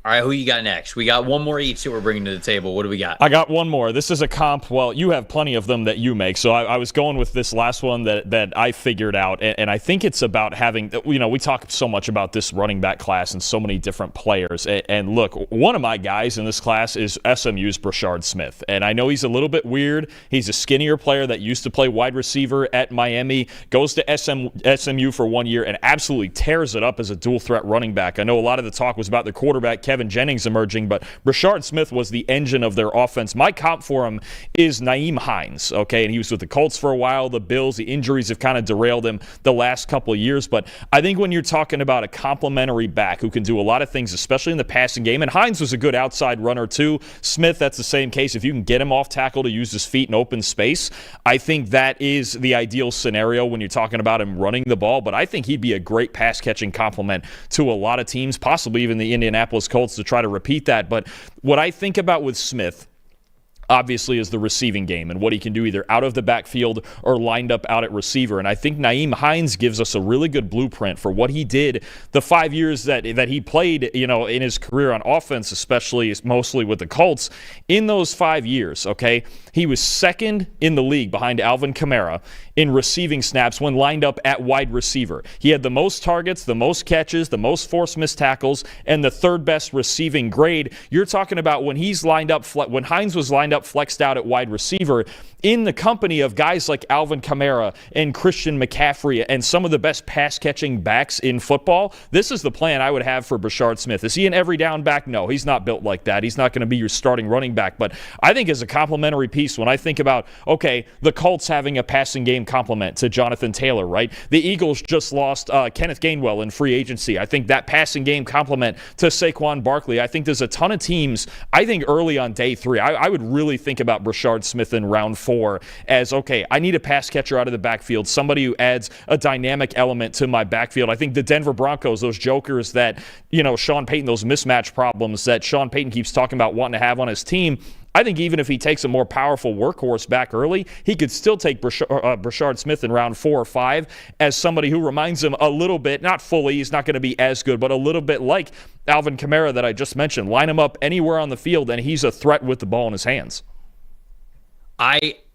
All right, who you got next? We got one more each that we're bringing to the table. What do we got? I got one more. This is a comp. Well, you have plenty of them that you make, so I was going with this last one that I figured out, and I think it's about having, we talk so much about this running back class and so many different players, and look, one of my guys in this class is SMU's Brashard Smith, and I know he's a little bit weird. He's a skinnier player that used to play wide receiver at Miami, goes to SMU for 1 year, and absolutely tears it up as a dual-threat running back. I know a lot of the talk was about the quarterback, Kevin Jennings, emerging, but Brashard Smith was the engine of their offense. My comp for him is Nyheim Hines, okay? And he was with the Colts for a while, the Bills. The injuries have kind of derailed him the last couple of years, but I think when you're talking about a complimentary back who can do a lot of things, especially in the passing game, and Hines was a good outside runner too. Smith, that's the same case. If you can get him off tackle to use his feet in open space, I think that is the ideal scenario when you're talking about him running the ball, but I think he'd be a great pass-catching complement to a lot of teams, possibly even the Indianapolis Colts, to try to repeat that. But what I think about with Smith, obviously, is the receiving game and what he can do either out of the backfield or lined up out at receiver. And I think Nyheim Hines gives us a really good blueprint for what he did the 5 years that he played, in his career on offense, especially mostly with the Colts. In those 5 years, okay, he was second in the league behind Alvin Kamara in receiving snaps when lined up at wide receiver. He had the most targets, the most catches, the most forced missed tackles, and the third best receiving grade. You're talking about when when Hines was lined up flexed out at wide receiver in the company of guys like Alvin Kamara and Christian McCaffrey and some of the best pass-catching backs in football. This is the plan I would have for Brashard Smith. Is he an every down back? No, he's not built like that. He's not going to be your starting running back. But I think as a complementary piece, when I think about, okay, the Colts having a passing game complement to Jonathan Taylor, right? The Eagles just lost Kenneth Gainwell in free agency. I think that passing game complement to Saquon Barkley. I think there's a ton of teams, I think early on day 3, I would really think about Brashard Smith in round 4 as, okay, I need a pass catcher out of the backfield, somebody who adds a dynamic element to my backfield. I think the Denver Broncos, those jokers that, Sean Payton, those mismatch problems that Sean Payton keeps talking about wanting to have on his team, I think even if he takes a more powerful workhorse back early, he could still take Brashard Smith in round 4 or 5 as somebody who reminds him a little bit, not fully, he's not going to be as good, but a little bit like Alvin Kamara that I just mentioned. Line him up anywhere on the field, and he's a threat with the ball in his hands.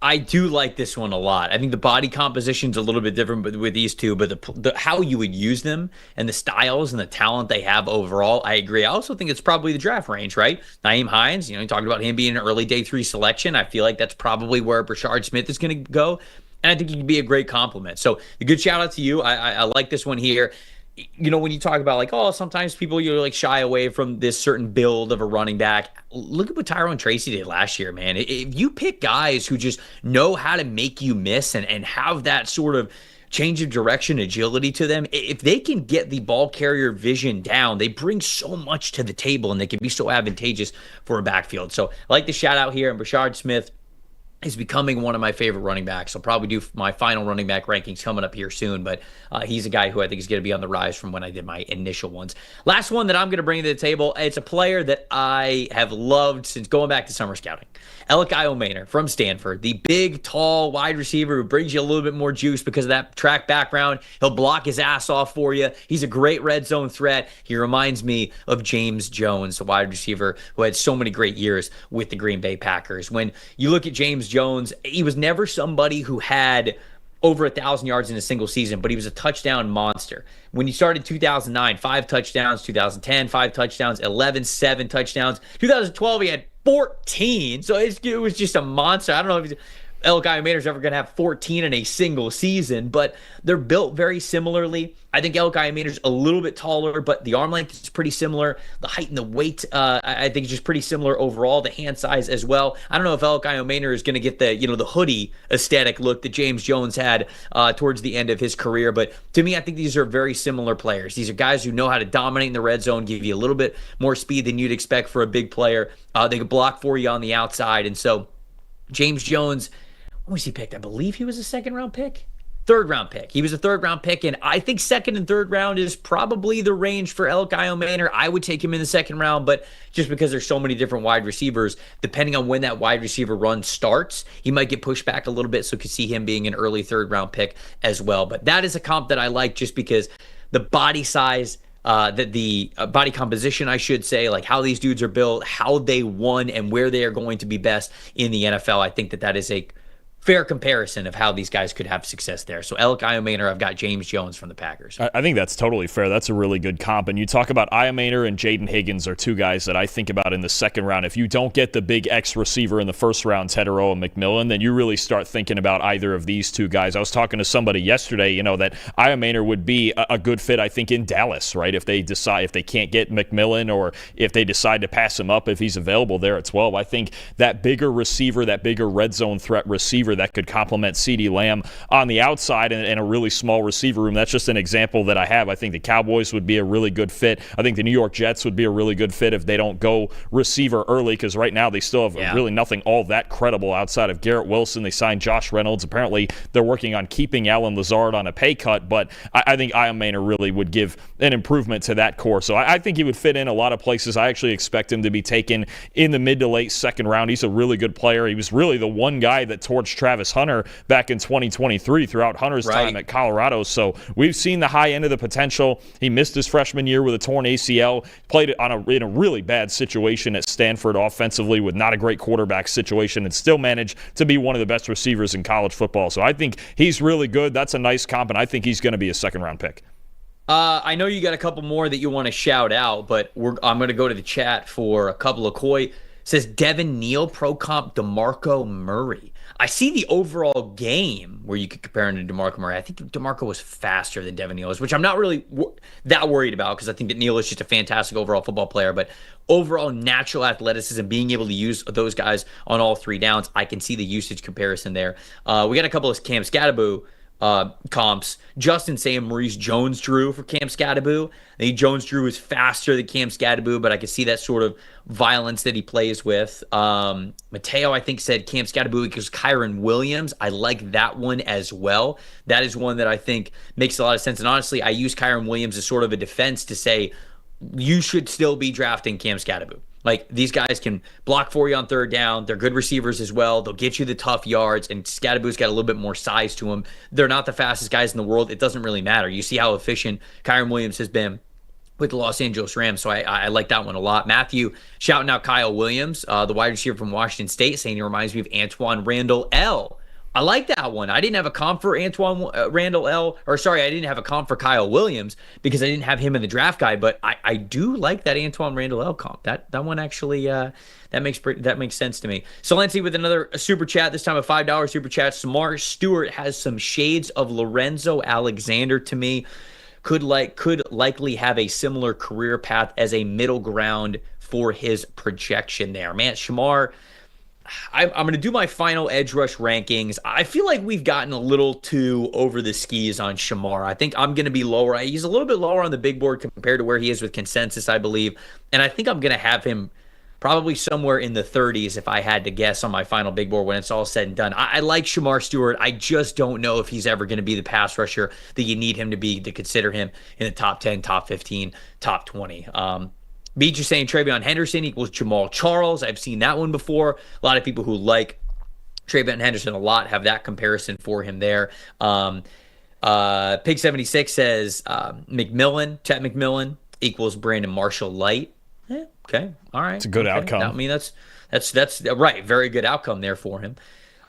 I do like this one a lot. I think the body composition's a little bit different with these two, but the how you would use them and the styles and the talent they have overall, I agree. I also think it's probably the draft range, right? Nyheim Hines, you talked about him being an early day 3 selection. I feel like that's probably where Brashard Smith is going to go, and I think he can be a great compliment. So a good shout out to you. I like this one here. when you talk about like, oh, sometimes people like shy away from this certain build of a running back. Look at what Tyrone Tracy did last year, man. If you pick guys who just know how to make you miss and have that sort of change of direction, agility to them, if they can get the ball carrier vision down, they bring so much to the table and they can be so advantageous for a backfield. So I like the shout out here. And Brashard Smith is becoming one of my favorite running backs. I'll probably do my final running back rankings coming up here soon, but he's a guy who I think is going to be on the rise from when I did my initial ones. Last one that I'm going to bring to the table, it's a player that I have loved since going back to summer scouting. Elikai Omaner from Stanford, the big, tall wide receiver who brings you a little bit more juice because of that track background. He'll block his ass off for you. He's a great red zone threat. He reminds me of James Jones, the wide receiver who had so many great years with the Green Bay Packers. When you look at James Jones, he was never somebody who had over 1,000 yards in a single season, but he was a touchdown monster. When he started 2009, 5 touchdowns, 2010, 5 touchdowns, 11, 7 touchdowns. 2012, he had 14. So it was just a monster. I don't know if Elikai Omaner's ever going to have 14 in a single season, but they're built very similarly. I think Elikai Omaner's a little bit taller, but the arm length is pretty similar. The height and the weight, I think, is just pretty similar overall. The hand size as well. I don't know if Elikai Omaner is going to get the hoodie aesthetic look that James Jones had towards the end of his career, but to me, I think these are very similar players. These are guys who know how to dominate in the red zone, give you a little bit more speed than you'd expect for a big player. They can block for you on the outside, and so James Jones, when was he picked? I believe he was a second-round pick. Third-round pick. He was a third-round pick, and I think second and third round is probably the range for Elikai Omaner. I would take him in the second round, but just because there's so many different wide receivers, depending on when that wide receiver run starts, he might get pushed back a little bit, so could see him being an early third-round pick as well. But that is a comp that I like just because the body size, the body composition, I should say, like how these dudes are built, how they won, and where they are going to be best in the NFL. I think that is a fair comparison of how these guys could have success there. So Elikai Omaner, I've got James Jones from the Packers. I think that's totally fair. That's a really good comp. And you talk about Omaner and Jaden Higgins are two guys that I think about in the second round. If you don't get the big X receiver in the first round, Teteroa and McMillan, then you really start thinking about either of these two guys. I was talking to somebody yesterday, that Omaner would be a good fit, I think, in Dallas, right? If they can't get McMillan, or if they decide to pass him up if he's available there at 12. I think that bigger receiver, that bigger red zone threat receiver that could complement CeeDee Lamb on the outside and a really small receiver room. That's just an example that I have. I think the Cowboys would be a really good fit. I think the New York Jets would be a really good fit if they don't go receiver early, because right now they still have really nothing all that credible outside of Garrett Wilson. They signed Josh Reynolds. Apparently they're working on keeping Allen Lazard on a pay cut, but I think Omaner really would give an improvement to that core. So I think he would fit in a lot of places. I actually expect him to be taken in the mid to late second round. He's a really good player. He was really the one guy that torched Travis Hunter back in 2023 throughout Hunter's time at Colorado. So we've seen the high end of the potential. He missed his freshman year with a torn ACL, played in a really bad situation at Stanford offensively with not a great quarterback situation, and still managed to be one of the best receivers in college football. So I think he's really good. That's a nice comp, and I think he's going to be a second-round pick. I know you got a couple more that you want to shout out, but I'm going to go to the chat for a couple of Coy. Says Devin Neal, pro comp DeMarco Murray. I see the overall game where you could compare him to DeMarco Murray. I think DeMarco was faster than Devin Neal is, which I'm not really that worried about, because I think that Neal is just a fantastic overall football player. But overall natural athleticism, being able to use those guys on all three downs, I can see the usage comparison there. We got a couple of Cam Scatterbo comps. Justin saying Maurice Jones-Drew for Cam Scatterbo. I think Jones-Drew is faster than Cam Scatterbo, but I can see that sort of violence that he plays with. Mateo, I think, said Cam Scatterbo because Kyron Williams. I like that one as well. That is one that I think makes a lot of sense. And honestly, I use Kyron Williams as sort of a defense to say you should still be drafting Cam Scatterbo. Like, these guys can block for you on third down. They're good receivers as well. They'll get you the tough yards, and Scatterbo's got a little bit more size to him. They're not the fastest guys in the world. It doesn't really matter. You see how efficient Kyron Williams has been with the Los Angeles Rams, so I like that one a lot. Matthew shouting out Kyle Williams, the wide receiver from Washington State, saying he reminds me of Antoine Randall L. I like that one. I didn't have a comp for Antoine Randall L. I didn't have a comp for Kyle Williams because I didn't have him in the draft guide, but I do like that Antoine Randall L comp. That one actually that makes sense to me. So Lency with another super chat, this time a $5 super chat. Samar Stewart has some shades of Lorenzo Alexander to me. could likely have a similar career path as a middle ground for his projection there. Man, Shamar, I'm going to do my final edge rush rankings. I feel like we've gotten a little too over the skis on Shamar. I think I'm going to be lower. He's a little bit lower on the big board compared to where he is with consensus, I believe. And I think I'm going to have him probably somewhere in the 30s if I had to guess on my final big board when it's all said and done. I like Shamar Stewart. I just don't know if he's ever going to be the pass rusher that you need him to be to consider him in the top 10, top 15, top 20. Beach is saying Travion Henderson equals Jamal Charles. I've seen that one before. A lot of people who like Travion Henderson a lot have that comparison for him there. Pig76 says Chet McMillan equals Brandon Marshall Light. Okay, all right. It's a good outcome. I mean, that's right. Very good outcome there for him.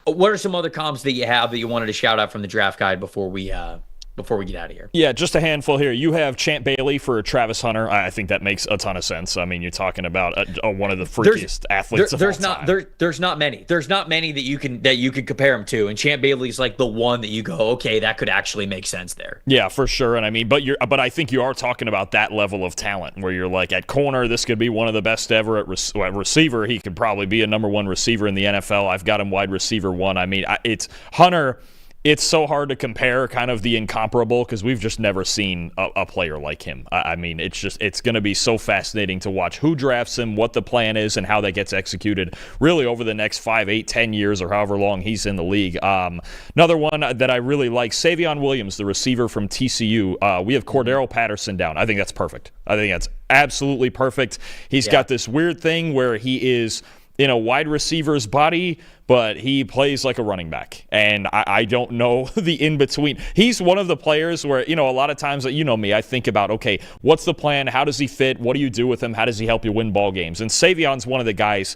What are some other comps that you have that you wanted to shout out from the draft guide before we get out of here? Yeah, just a handful here. You have Champ Bailey for Travis Hunter. I think that makes a ton of sense. I mean, you're talking about one of the freakiest athletes of all time. There's not many. There's not many that you can compare him to, and Champ Bailey's like the one that you go, okay, that could actually make sense there. Yeah, for sure. And I mean, but I think you are talking about that level of talent where you're like at corner, this could be one of the best ever at receiver. He could probably be a number one receiver in the NFL. I've got him wide receiver one. I mean, it's Hunter. It's so hard to compare kind of the incomparable because we've just never seen a player like him. I mean, it's going to be so fascinating to watch who drafts him, what the plan is, and how that gets executed really over the next 5, 8, 10 years or however long he's in the league. Another one that I really like, Savion Williams, the receiver from TCU. We have Cordero Patterson down. I think that's perfect. I think that's absolutely perfect. He's got this weird thing where he is in a wide receiver's body, but he plays like a running back. And I don't know the in-between. He's one of the players where, a lot of times, me, I think about, okay, what's the plan? How does he fit? What do you do with him? How does he help you win ball games? And Savion's one of the guys,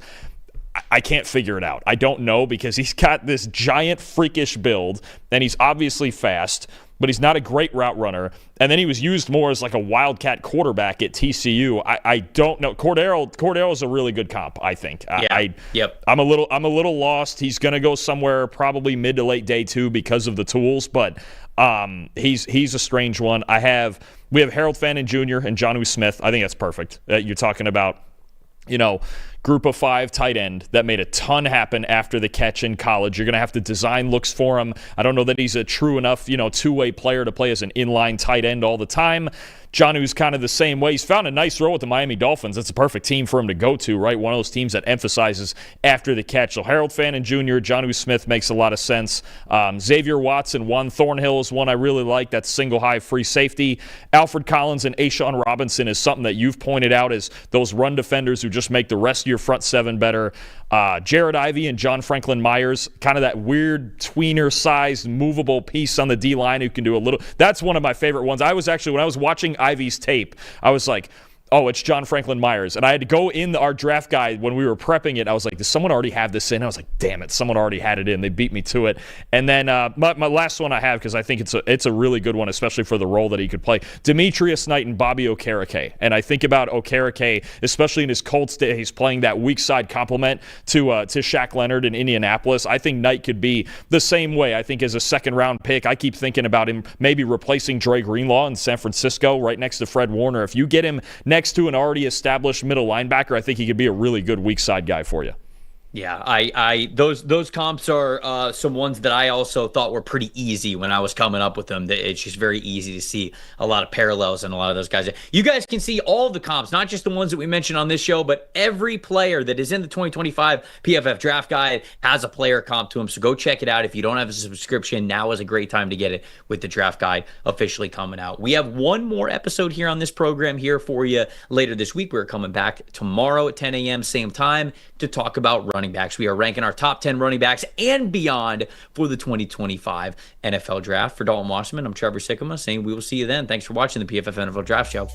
I can't figure it out. I don't know because he's got this giant freakish build, and he's obviously fast, but he's not a great route runner. And then he was used more as like a wildcat quarterback at TCU. I don't know. Cordero is a really good comp, I think. I'm a little lost. He's going to go somewhere probably mid to late day 2 because of the tools, but he's a strange one. We have Harold Fannin Jr. and Jonnu Smith. I think that's perfect. You're talking about, group of 5 tight end that made a ton happen after the catch in college. You're going to have to design looks for him. I don't know that he's a true enough, two-way player to play as an inline tight end all the time. Jonnu's kind of the same way. He's found a nice role with the Miami Dolphins. It's a perfect team for him to go to, right? One of those teams that emphasizes after the catch. So Harold Fannin Jr., Jonnu Smith makes a lot of sense. Xavier Watson, Juan Thornhill is one I really like. That's single high free safety. Alfred Collins and Ashawn Robinson is something that you've pointed out as those run defenders who just make the rest of your front 7 better. Jared Ivey and John Franklin Myers, kind of that weird tweener-sized movable piece on the D-line who can do a little. That's one of my favorite ones. When I was watching Ivey's tape, I was like, oh, it's John Franklin Myers. And I had to go in our draft guide when we were prepping it. I was like, does someone already have this in? I was like, damn it, someone already had it in. They beat me to it. And then my last one I have, because I think it's a really good one, especially for the role that he could play, Demetrius Knight and Bobby Okereke. And I think about Okereke, especially in his Colts days, playing that weak side complement to Shaq Leonard in Indianapolis. I think Knight could be the same way. I think as a second-round pick, I keep thinking about him maybe replacing Dre Greenlaw in San Francisco right next to Fred Warner. If you get him next to an already established middle linebacker, I think he could be a really good weak side guy for you. Yeah, those comps are some ones that I also thought were pretty easy when I was coming up with them. It's just very easy to see a lot of parallels in a lot of those guys. You guys can see all the comps, not just the ones that we mentioned on this show, but every player that is in the 2025 PFF Draft Guide has a player comp to him. So go check it out. If you don't have a subscription, now is a great time to get it with the Draft Guide officially coming out. We have one more episode here on this program here for you later this week. We're coming back tomorrow at 10 a.m. same time to talk about running backs. We are ranking our top 10 running backs and beyond for the 2025 NFL Draft. For Dalton Wasserman, I'm Trevor Sikkema saying we will see you then. Thanks for watching the PFF NFL Draft Show.